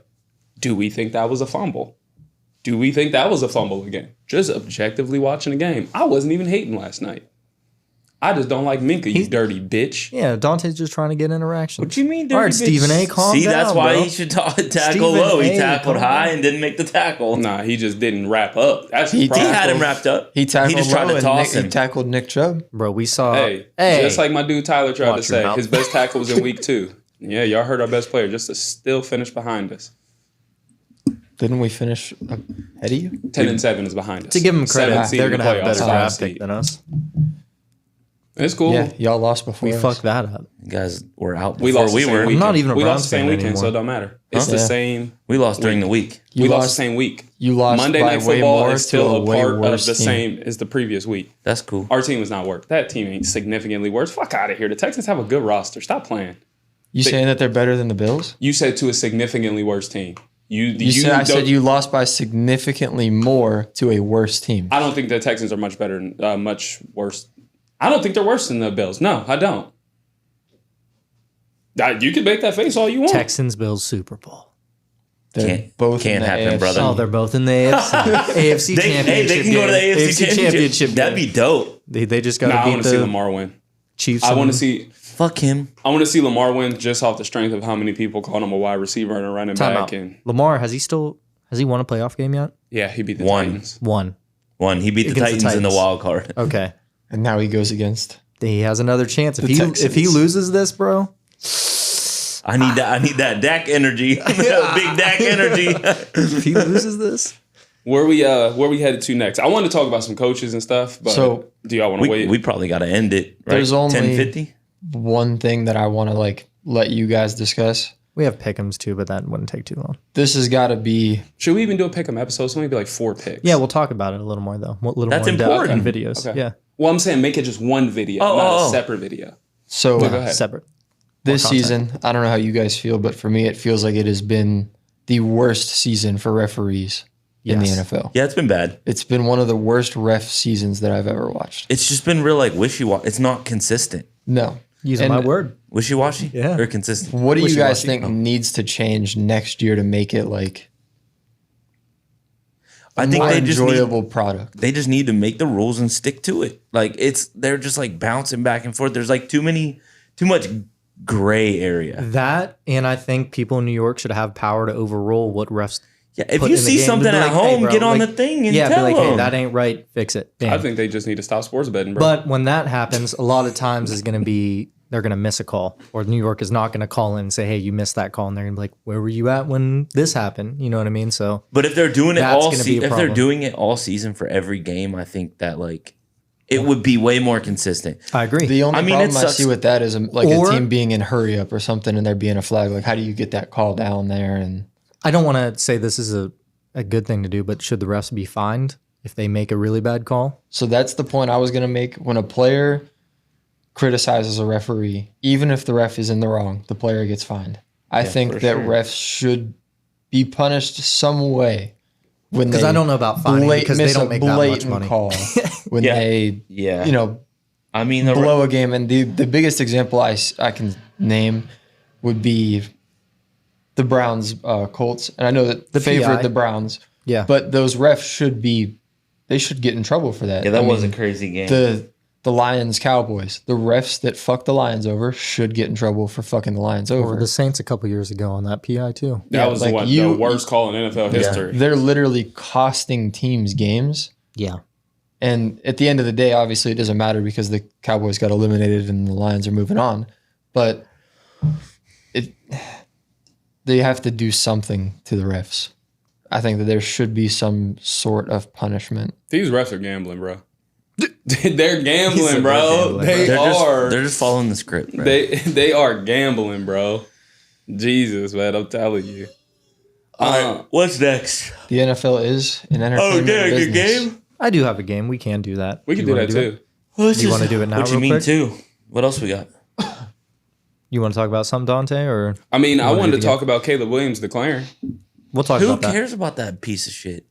Do we think that was a fumble? Do we think that was a fumble again? Just objectively watching the game. I wasn't even hating last night. I just don't like Minka, you dirty bitch. Yeah, Dante's just trying to get interaction. What you mean, All right, dirty bitch? Stephen A, calm See, down, that's why bro. he should tackle Stephen low. He A, tackled calm high down. and didn't make the tackle. Nah, he just didn't wrap up. That's his He problem. He had him wrapped up. He tackled just tried low to and toss Nick, him. He tackled Nick Chubb. Bro, we saw. Hey, just like my dude Tyler tried to Watch your say, mouth. his best tackle was in week 2. Yeah, y'all heard our best player just to still finish behind us. Didn't we finish ahead of you? 10-7 is behind us. To give them credit, 7th seed they're in the going to have a playoffs, better 5th draft seed. pick than us. It's cool. Yeah, y'all lost before. We us. fucked that up. You guys were out We before lost we the same were. weekend. I'm not even a we Browns lost the same fan weekend, so it anymore. don't matter. It's Huh? the Yeah. same. We lost during the week. You We lost the lost. same week. You lost Monday by Night way Football more is to still a a way part of worse the team. same as the previous week. That's cool. Our team was not worse. That team ain't significantly worse. Fuck out of here. The Texans have a good roster. Stop playing. You saying that they're better than the Bills? You said to a significantly worse team. You said I said you lost by significantly more to a worse team. I don't think the Texans are much better, much worse. I don't think they're worse than the Bills. No, I don't. You can make that face all you want. Texans, Bills, Super Bowl. They're both can't in the happen, AFC. brother. Oh, they both in the AFC. AFC Championship they can go to the game. AFC Championship. That'd be dope. They just got Nah, to I beat want to see the Lamar win. Chiefs. I want to and- see. Fuck him. I want to see Lamar win just off the strength of how many people called him a wide receiver and a running Time back. out. And Lamar, has he won a playoff game yet? yeah, he beat the One. Titans. One. He beat the Against the Titans in the Titans. wild card. Okay. And now he goes against. He has another chance. If The he Texans. loses this, bro, I need that Dak energy. Big Dak energy. if he loses this, Where we headed to next? I want to talk about some coaches and stuff, but So, do y'all want to wait? we probably got to end it. Right? There's only- 10:50. One thing that I want to let you guys discuss. we have pick'ems too, but that wouldn't take too long. This has got to be. Should we even do a pick 'em episode? It's only be like 4 picks. Yeah, we'll talk about it a little more though. A little That's more in depth important. in videos. Okay. Yeah, Well, I'm saying make it just one video, not a separate video. So Go ahead. separate. this content. season, I don't know how you guys feel, but for me, it feels like it has been the worst season for referees in the Yes. NFL. Yeah, it's been bad. It's been one of the worst ref seasons that I've ever watched. It's just been real wishy-washy. It's not consistent. No. Using And my word. Wishy-washy? Yeah. Or consistent? What do you guys Wishy-washy. think needs to change next year to make it I think more they just need enjoyable product? they just need to make the rules and stick to it. They're just bouncing back and forth. There's too much gray area. That, and I think people in New York should have power to overrule what refs. Yeah, if put you in the see game. something Be at like, hey, home, bro, get on like- the thing and Yeah, tell be like, hey, them. that ain't right. Fix it. Bam. I think they just need to stop sports betting, bro. But when that happens, a lot of times is going to be they're going to miss a call, or New York is not going to call in and say, "Hey, you missed that call," and they're going to be like, "Where were you at when this happened?" You know what I mean? So But if they're doing it That's all gonna be a if they're problem. doing it all season for every game, I think that it would be way more consistent. I agree. The only I mean, problem it I sucks. see with that is a Or- team being in hurry up or something and there being a flag. How do you get that call down there? And I don't want to say this is a good thing to do, but should the refs be fined if they make a really bad call? so that's the point I was going to make. When a player criticizes a referee, even if the ref is in the wrong, the player gets fined. I think for that sure. refs should be punished some way when Because they I don't know about fining because they miss don't a make that much blatant money. call when Yeah. they Yeah. I mean, blow a game. And the biggest example I can name would be the Browns Colts. And I know that The favored PI. the Browns, Yeah, but those refs should get in trouble for that. yeah, that I was mean, a crazy game. the Lions Cowboys. The refs that fucked the Lions over should get in trouble for fucking the Lions or over. the Saints a couple years ago on that PI too. that yeah, was like the you- worst call in NFL history. They're literally costing teams games. Yeah, And at the end of the day, obviously, it doesn't matter because the Cowboys got eliminated and the Lions are moving on. But they have to do something to the refs. I think that there should be some sort of punishment. These refs are gambling, bro. They're gambling, said bro. they're gambling, They're just following the script. Bro. They are gambling, bro. Jesus, man, I'm telling you. What's next? The NFL is an entertainment Derrick, your business. game? I do have a game. We can do that. We can You do wanna that too. Do you want to do it now? What you real mean quick? too? What else we got? You want to talk about something, Dante, or I mean, I wanna wanted do to the talk about Caleb Williams declaring. we'll talk Who about that. cares about that piece of shit?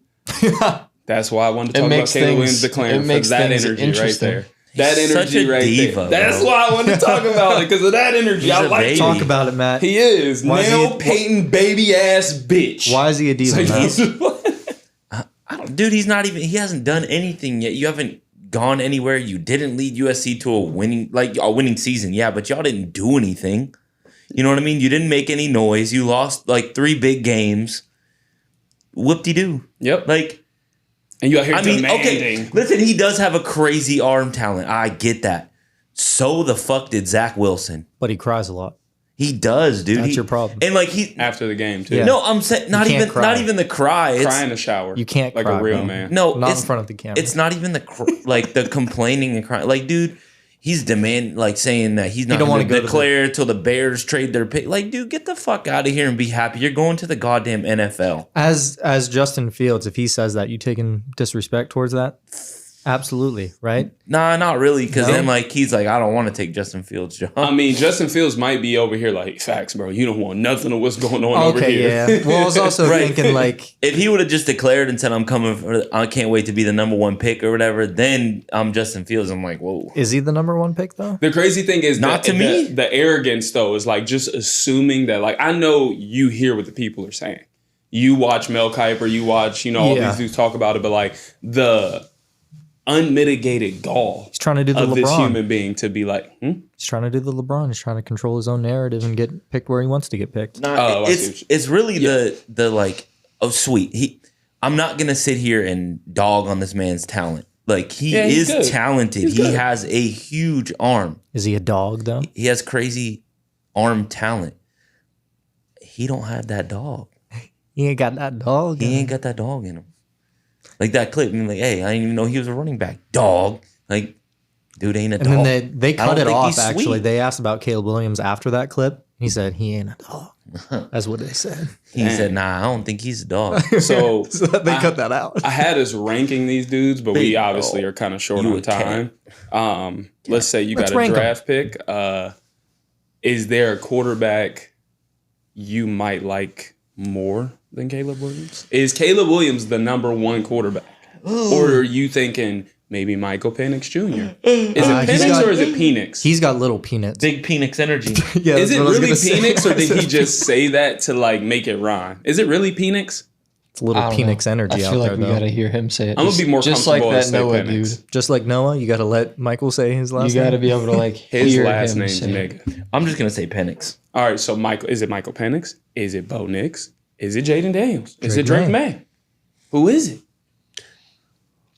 That's why I wanted to It talk about makes Caleb things- Williams declaring it for makes that things energy right interesting. there. That He's such energy a right diva, there. That's bro. why I wanted to talk about it, because of that energy. He's I a like baby. Talk about it, Matt. He is. Why is Nail he- Payton baby ass bitch. Why is he a diva? So Matt? he's- Dude, he hasn't done anything yet. You haven't gone anywhere. You didn't lead USC to a winning season. Yeah, but y'all didn't do anything. You know what I mean? You didn't make any noise. You lost 3 big games. Whoop-de-doo. Yep. Like, And you out here I mean, demanding. okay, listen, he does have a crazy arm talent. I get that. So the fuck did Zach Wilson. But he cries a lot. He does, dude. That's your problem. And like he After the game too. Yeah. No, I'm saying not can't even cry. not even the cry. It's Cry in the shower. You can't like cry, a real bro. man. no, Not it's, in front of the camera. it's not even like the complaining and crying. Like, dude, he's saying that he's not don't going wanna to go to declare till the Bears trade their pick. Like, dude, get the fuck out of here and be happy. You're going to the goddamn NFL. As Justin Fields, if he says that, you taking disrespect towards that? Absolutely, right? Nah, not really. Because No? then like he's like, I don't want to take Justin Fields' job. I mean, Justin Fields might be over here like, facts, bro. You don't want nothing of what's going on over Okay, here. yeah. Well, I was also Right. thinking like, If he would have just declared and said, I'm coming, I can't wait to be the number one pick or whatever, then I'm Justin Fields. I'm like, whoa. is he the number one pick though? The crazy thing is Not to me. The arrogance though is like just assuming that like I know you hear what the people are saying. You watch Mel Kiper, you watch, all Yeah. these dudes talk about it, but like the unmitigated gall He's trying to do the of this LeBron. human being to be like, He's trying to do the LeBron. He's trying to control his own narrative and get picked where he wants to get picked. Nah, Oh, I see what it's really the like, oh sweet. I'm not gonna sit here and dog on this man's talent. Like he Yeah, he's is good. talented. He's He good. has a huge arm. Is he a dog though? He has crazy arm talent. He don't have that dog. He ain't got that dog. He ain't got that dog in him. Like that clip, and like, hey, I didn't even know he was a running back. Dog. Like, dude ain't a And dog. then they I don't cut it think off. he's Actually, sweet. they asked about Caleb Williams after that clip. He said he ain't a dog. That's what they said. He said, nah, I don't think he's a dog. so So they cut that out. I had us ranking these dudes, but we Big obviously dog. are kind of short You on a cat. time. Let's say you Let's got a rank 'em. draft pick. Is there a quarterback you might like more than Caleb Williams? Is Caleb Williams the number one quarterback? Or are you thinking maybe Michael Penix Jr.? Is it he's Penix got- or is it Penix? He's got little peanuts. Big Penix energy. Yeah, Is that's it what I was really gonna say. Penix or did he It's just say that to like make it rhyme? Is it really Penix? little I don't Penix know. energy I out feel like there we though. gotta hear him say it. I'm gonna be more just like comfortable to that say Noah Penix. dude. Just like Noah, you got to let Michael say his last You name. gotta be able to like His hear last him name's say it. nigga. I'm just gonna say Penix. All right, so is it Michael Penix? Is it Bo Nix? Is it Jaden Daniels? Is Drake it Drake May. May? Who is it?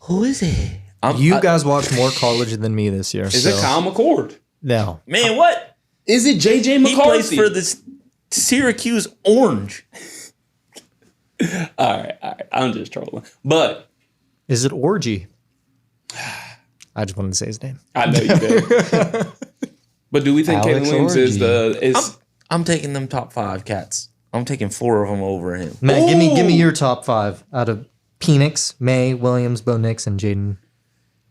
Who is it? You guys watch more college than me this year. Is it Kyle McCord? No. Man, what? Is it JJ McCarthy? He plays for the Syracuse Orange. All right. I'm just trolling. But Is it Orgy? I just wanted to say his name. I know you did. But do we think Caleb Alex Williams is I'm taking them top 5 cats. I'm taking 4 of them over him. Matt, give me your top 5 out of Penix, May, Williams, Bo Nix, and Jaden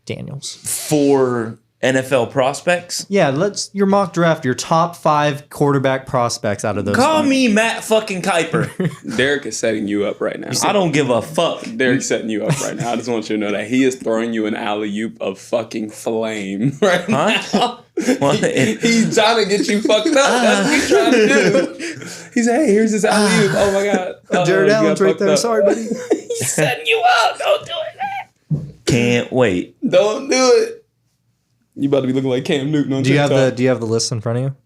Daniels. 4 NFL prospects. Yeah, let's your mock draft, your top 5 quarterback prospects out of those. Call 5. me Matt fucking Kiper. Derrick is setting you up right now? I don't give a fuck. Derek's setting you up right now. I just want you to know that he is throwing you an alley-oop of fucking flame right now. Huh? What? He's trying to get you fucked up. That's what he's trying to do. He said, hey, here's his alley-oop. Oh, my God. Jared you Allen's got right fucked there. up. Sorry, buddy. He's setting you up. Don't do it, man. Can't wait. Don't do it. You about to be looking like Cam Newton on Do you have TikTok. the list in front of you?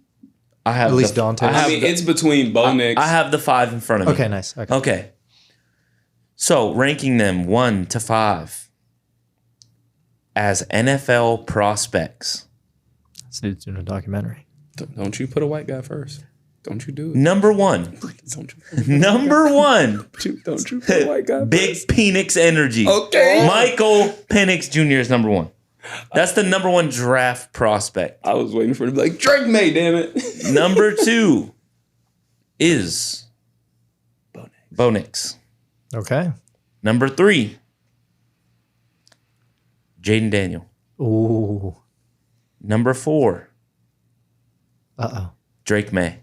I have At least the, Dontea. I I have mean, the- it's between Bo Nix. I have the 5 in front of me. Okay, nice. Okay. Okay. So ranking them 1 to 5 as NFL prospects. This dude's doing a documentary. Don't you put a white guy first. Don't you do it. Number 1. Don't you, Number 1. don't you put a white guy Big first. Penix energy. Okay. Michael Penix Jr. is number 1. That's the number 1 draft prospect. I was waiting for it to be like, Drake May, damn it. Number 2 is Bo Nix. Okay. Number 3, Jaden Daniel. Ooh. Number 4, Uh Drake May.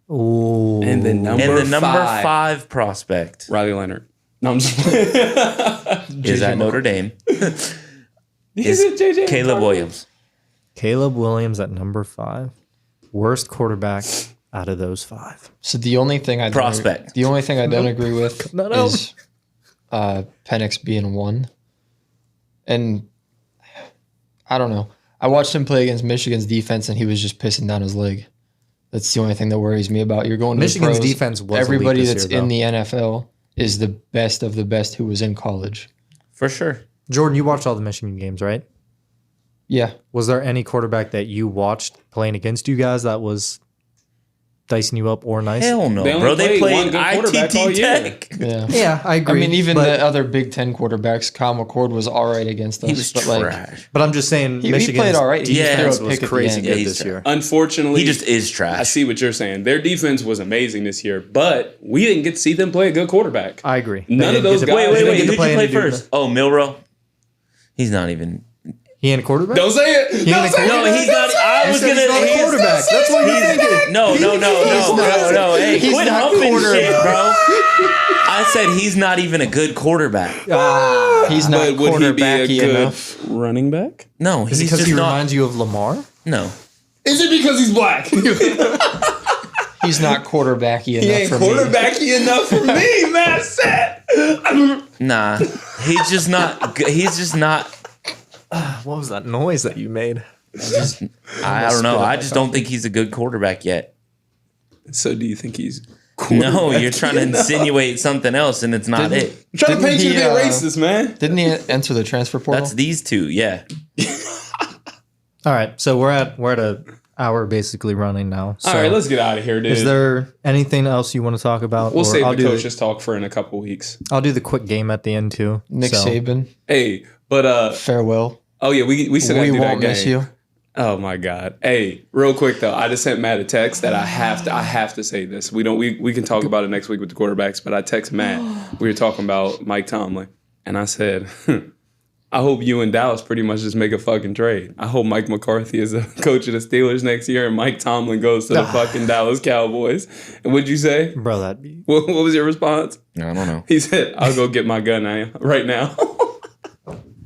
oh. Ooh. And then And the number 5 prospect Riley Leonard. No, I'm just playing. is at Notre Dame. Is it JJ Caleb McCarthy? Williams. Caleb Williams at number 5. Worst quarterback out of those 5. So the only thing I Prospect. the only thing I don't agree with No, no. is Penix being 1. And I don't know. I watched him play against Michigan's defense, and he was just pissing down his leg. That's the only thing that worries me about. You're going to Michigan's the pros. defense was Everybody elite that's this year, in though. the NFL is the best of the best who was in college. For sure. Jordan, you watched all the Michigan games, right? Yeah. Was there any quarterback that you watched playing against you guys that was dicing you up or nice. Hell no, They only bro. They played one played good quarterback all ITT year. Tech. Yeah. Yeah, I I agree. mean, even but, the other Big Ten quarterbacks, Kyle McCord was all right against us. He was but like, trash. but I'm just saying, he Michigan's played all right. He just defense threw a was pick at the crazy end. good Yeah, this he's year. Unfortunately, He just is I trash. see what you're saying. Their defense was amazing this year, but we didn't get to see them play a good quarterback. I agree. None They of didn't those get to- guys- Wait, they wait, didn't wait. get to Who'd you play any dude. first? Oh, Milrow. He's not even. He ain't a quarterback? Don't say it. ain't Don't a say No, it. he's not. I was gonna. he's not a he's- quarterback. That's what you're thinking. No. Hey, he's quit not humping quarterback. shit, bro. I said he's not even a good quarterback. He's not But would he be a quarterbacky good enough. running back? No, Is it he's because just he not. reminds you of Lamar? No, Is it because he's black? He's not quarterbacky He enough ain't for me. quarterbacky enough for me, Matt said. nah. He's just not. He's just not. What was that noise that you made? I don't know. I just don't think he's a good quarterback yet. So do you think he's No, you're trying to insinuate something else, and it's not it. I'm trying to Didn't paint you to he, be racist, man. Didn't he enter the transfer portal? That's these two. Yeah. All right, so we're at an hour basically running now. So All right, let's get out of here, dude. is there anything else you want to talk about? We'll Or save I'll the do coaches talk for in a couple weeks. I'll do the quick game at the end too. Nick So, Saban. Hey, but Farewell. oh yeah, we still gotta We do that won't game. miss you. Oh my god. Hey, real quick though, I just sent Matt a text that I have to say this. We can talk about it next week with the quarterbacks, but I text Matt. We were talking about Mike Tomlin, and I said, I hope you and Dallas pretty much just make a fucking trade. I hope Mike McCarthy is the coach of the Steelers next year, and Mike Tomlin goes to the fucking Dallas Cowboys. And what'd you say? bro, that'd be What was your response? I don't know. He said, "I'll go get my gun right now.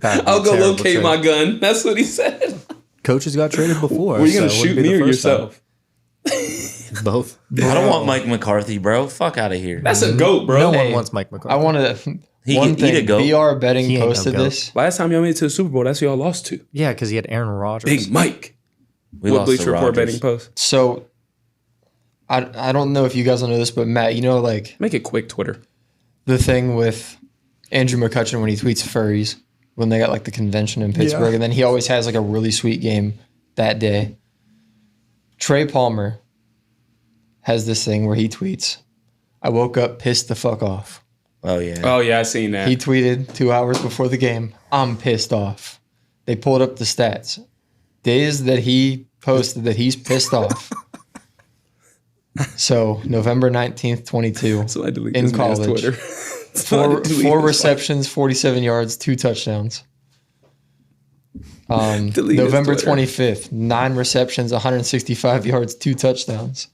that'd be I'll a go terrible locate trade. my gun." That's what he said. Coaches got traded before. Were you gonna so it shoot wouldn't be me the or first time. yourself? Both. I don't want Mike McCarthy, bro. Fuck out of here. That's a goat, bro. No Hey, one wants Mike McCarthy. I want to. He One can eat a thing. goat. BR Betting He ain't no posted goat. this. Last time y'all made it to the Super Bowl, that's who y'all lost to. Yeah, because he had Aaron Rodgers. Big Mike. We What lost to Bleacher Report Rodgers. betting post? So, I don't know if you guys will know this, but Matt, you know, like Make it quick, Twitter. the thing with Andrew McCutcheon when he tweets furries when they got like the convention in Pittsburgh, and then he always has like a really sweet game that day. Trey Palmer has this thing where he tweets, "I woke up pissed the fuck off." Oh yeah. Oh yeah, I seen that. He tweeted 2 hours before the game, "I'm pissed off." They pulled up the stats. Days that he posted that he's pissed off. So November 19th, 22, So I delete in this man's college. Twitter. So I four, delete four this receptions, 47 yards, 2 touchdowns. Delete his November Twitter. 25th, 9 receptions, 165 yards, 2 touchdowns.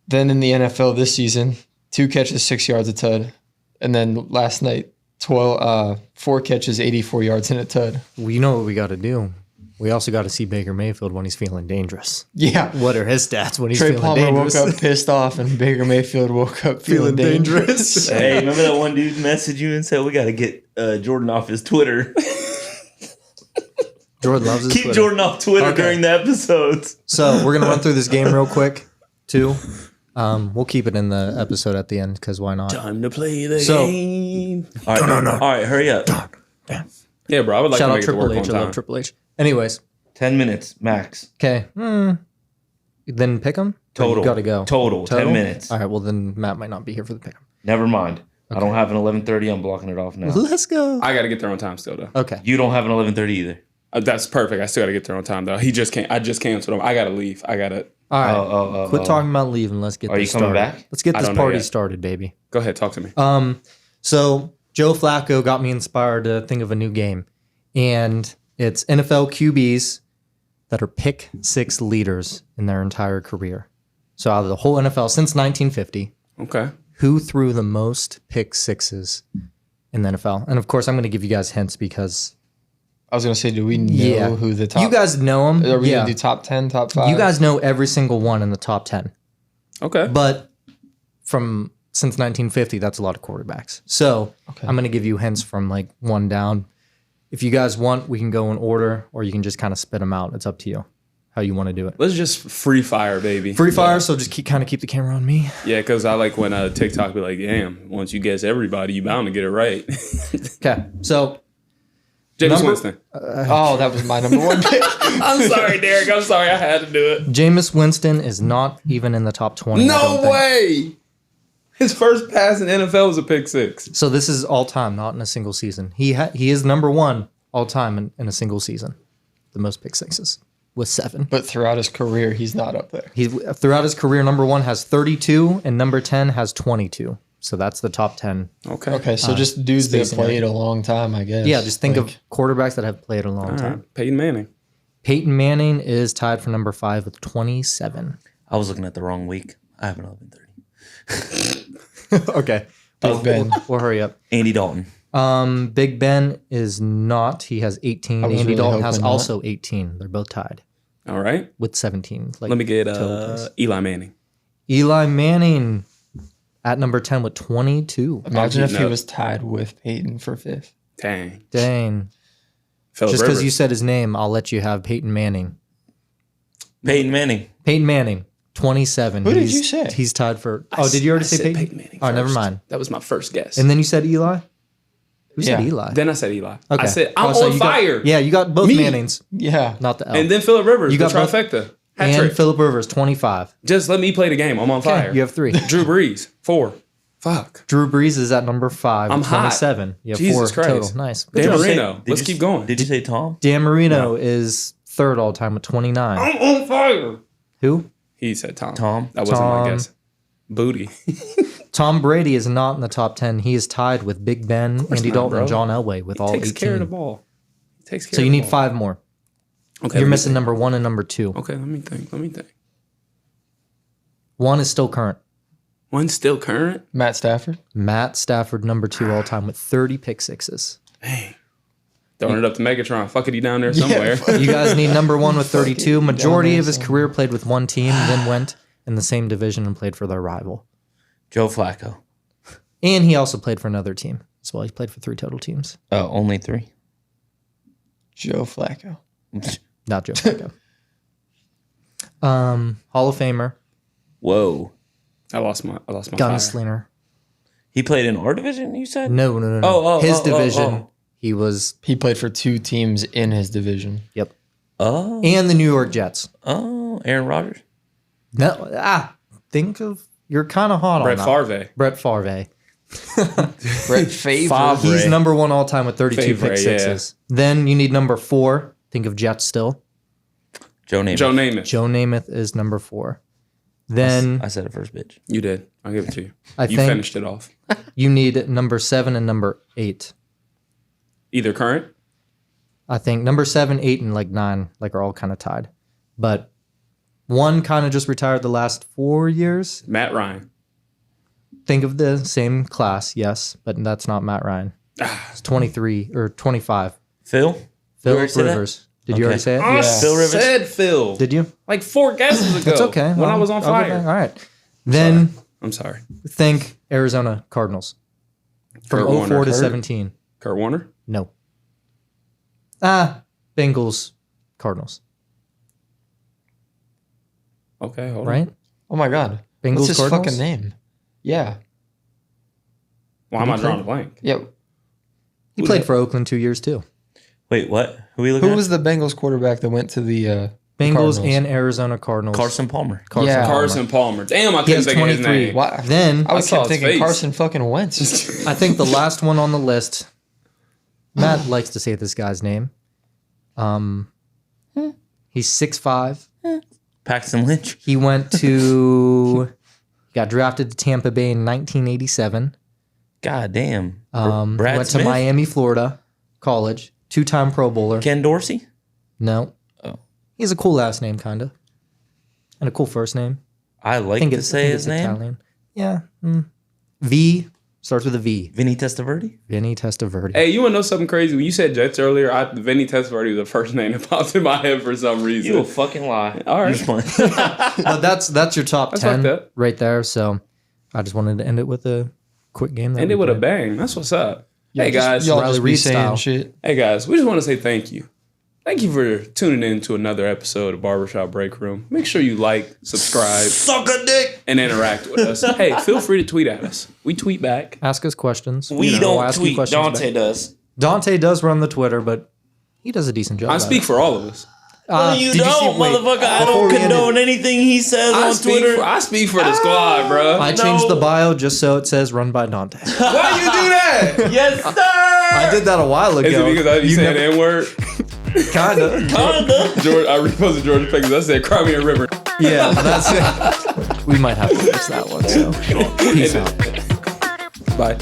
Then in the NFL this season, 2 catches, 6 yards a tud. And then last night, 4 catches, 84 yards and a tud. Well, you know what we got to do. We also got to see Baker Mayfield when he's feeling dangerous. Yeah. What are his stats when he's Trey feeling Palmer dangerous? woke up pissed off, and Baker Mayfield woke up feeling dangerous. Hey, remember that one dude messaged you and said we got to get Jordan off his Twitter? Jordan loves his Keep Twitter. Jordan off Twitter Okay. during the episodes. So we're gonna run through this game real quick, too. We'll keep it in the episode at the end because why not? Time to play the So- game. All right, all right, hurry up. Yeah, bro. I would like Shout to out make it to Triple work on H. I love time. Triple H. Anyways, 10 minutes max. okay. Then pick him. Total. Got to go. Total. 10 minutes. All right. Well, then Matt might not be here for the pick 'em. Never mind. I don't have an 11:30. I'm blocking it off now. Let's go. I got to get there on time still, though. Okay. You don't have an 11:30 either. That's perfect. I still got to get there on time, though. He just can't. I just canceled him. I got to leave. I got to. All right. Oh. Quit talking about leaving. Let's get Are this you coming started. back? Let's get I this don't know party yet. started, baby. Go ahead. Talk to me. So Joe Flacco got me inspired to think of a new game, and it's NFL QBs that are pick 6 leaders in their entire career. So out of the whole NFL since 1950, Okay. who threw the most pick 6s in the NFL? And of course, I'm going to give you guys hints because I was going to say, do we know who the top... you guys know them. Are we Yeah, going to do top 10, top 5? you guys know every single one in the top 10. Okay. But since 1950, that's a lot of quarterbacks. So I'm going to give you hints from like 1 down. If you guys want, we can go in order, or you can just kind of spit them out. It's up to you how you want to do it. Let's just free fire, baby. Free fire, so just keep the camera on me. Yeah, because I like when TikTok be like, damn, once you guess everybody, you bound to get it right. Okay, so Jameis Winston. Oh, that was my number one pick. I'm sorry, Derrick. I'm sorry. I had to do it. Jameis Winston is not even in the top 20. I No don't think. way. His first pass in NFL was a pick six. So this is all time, not in a single season. He is number one all time in a single season. The most pick sixes with 7. But throughout his career, he's not up there. He's throughout his career, number 1 has 32 and number 10 has 22. So that's the top 10. Okay, so just dudes that spacing played a long time, I guess. Yeah, just think of quarterbacks that have played a long All time. right. Peyton Manning. Peyton Manning is tied for number 5 with 27. I was looking at the wrong week. I have an 11:30. Okay. Big Ben. We'll hurry up. Andy Dalton. Big Ben is not. He has 18. I was Andy really Dalton has hoping not. also 18. They're both tied All right. with 17. Like Let me get total plays. Eli Manning. Eli Manning at number 10 with 22. Imagine if he No. was tied with Peyton for 5th. Dang. Dang. Phillip Just because Rivers. you said his name, I'll let you have Peyton Manning. Peyton Manning. Peyton Manning, 27. Who did you say? He's tied for. Oh, did you already I say said Peyton? Manning Oh, never first. mind. That was my first guess. And then you said Eli? Who said Yeah. Eli? Then I said Eli. Okay. I said, I'm so on you got- fire. yeah, you got both Me. Mannings, Yeah. not the L. And then Phillip Rivers, You the got both- trifecta. Hat and trick. Phillip Rivers, 25. Just let me play the game. I'm on Okay, fire. you have 3. Drew Brees, 4. Fuck. Drew Brees is at number 5 I'm with hot. 27. You have Jesus 4 Christ. total. Nice. Dan Did you say- Marino. did Let's you- keep going. Did you say Tom? Dan Marino is 3rd all time with 29. I'm on fire. Who? He said Tom. Tom. That wasn't my Tom. guess. Booty. Tom Brady is not in the top 10. He is tied with Big Ben, Andy not, Dalton, bro. and John Elway with all Takes 18. care of the ball. He takes care So of you the need ball. 5 more. Okay. You're let me missing think. number 1 and number 2. Okay, let me think. 1 is still current. One's still current? Matt Stafford. Matt Stafford, number 2 all time with 30 pick sixes. Dang. Throwing it up to Megatron. Fuck it, he down there somewhere. You guys need number 1 with 32. Majority there of his career played with one team, then went in the same division and played for their rival. Joe Flacco. And he also played for another team as well. He played for 3 total teams. Only 3. Joe Flacco. Not Joe Flacco. Hall of Famer, Whoa. I lost my fire. gunslinger. He played in our division, you said? No. His division. He was, He played for 2 teams in his division. yep. Oh. And the New York Jets. Oh. Aaron Rodgers. No, think of, you're kind of hot Brett on that. Favre. Brett Favre. Brett Favre. Favre. He's number 1 all time with 32 Favre, pick sixes. Then you need number 4. Think of Jets still. Joe Namath. Joe Namath. Joe Namath is number 4. Then I said it first, bitch. You did. I'll give it to you. I You think finished it off. you need number 7 and number 8. Either current? I think number 7, 8, and like 9 like are all kind of tied. But 1 kind of just retired the last 4 years. Matt Ryan. Think of the same class, yes, but that's not Matt Ryan. It's 23 or 25. Phil? Philip say that? Rivers. Did you already say it? I Phil Rivers? said Phil. Did you? Like 4 guesses ago. That's okay. When Well, I was on I'll go fire. back. All right. Then I'm sorry. think Arizona Cardinals. From Kurt 04 Warner. to Kurt? 17. Kurt Warner? No. Bengals Cardinals. Okay, hold on. Right? Oh my God. Bengals What's his Cardinals? fucking name? Yeah. Why am I Did he drawing a play? blank? Yeah. He played for Oakland 2 years too. Wait, what? Who are we looking Who at? was the Bengals quarterback that went to the Bengals Cardinals? and Arizona Cardinals. Carson Palmer. Yeah. Carson Palmer. Damn, I He couldn't has think of his 23. name. Why? Then I was saw kept his thinking face. Carson fucking Wentz. I think the last one on the list. Matt likes to say this guy's name. He's 6'5". Paxton Lynch. He went to got drafted to Tampa Bay in 1987. God damn. Brad went Smith? to Miami, Florida, college. 2-time Pro Bowler. Ken Dorsey? No. Oh. He has a cool last name, kind of. And a cool first name. I like to say his name. Italian. Yeah. V. Starts with a V. Vinny Testaverde? Vinny Testaverde. Hey, you want to know something crazy? When you said Jets earlier, Vinny Testaverde was the first name that popped in my head for some reason. You a fucking lie. All right. I'm just playing. But that's your top That's 10 fucked up. right there. So I just wanted to end it with a quick game. End it with a bang. That's what's up. Hey, guys. Y'all Riley just be Reid saying style. shit. Hey, guys. We just want to say thank you. Thank you for tuning in to another episode of Barbershop Breakroom. Make sure you like, subscribe, Suck a dick. and interact with us. Hey, feel free to tweet at us. We tweet back. Ask us questions. We We'll don't ask you tweet. questions Dontea back. does. Dontea does run the Twitter, but he does a decent job. I at speak it. for all of us. No, you did don't, wait, motherfucker. I before don't we ended- condone anything he says on Twitter. I speak for the squad, bro. I changed the bio just so it says run by Dontea. Why you do that? Yes, sir. I did that a while ago. Is it because I be saying the N-word? Kinda. Kinda. George, I reposted Georgia Pickens. I said, cry me a river. Yeah, that's it. We might have to fix that one. So, peace out. Bye.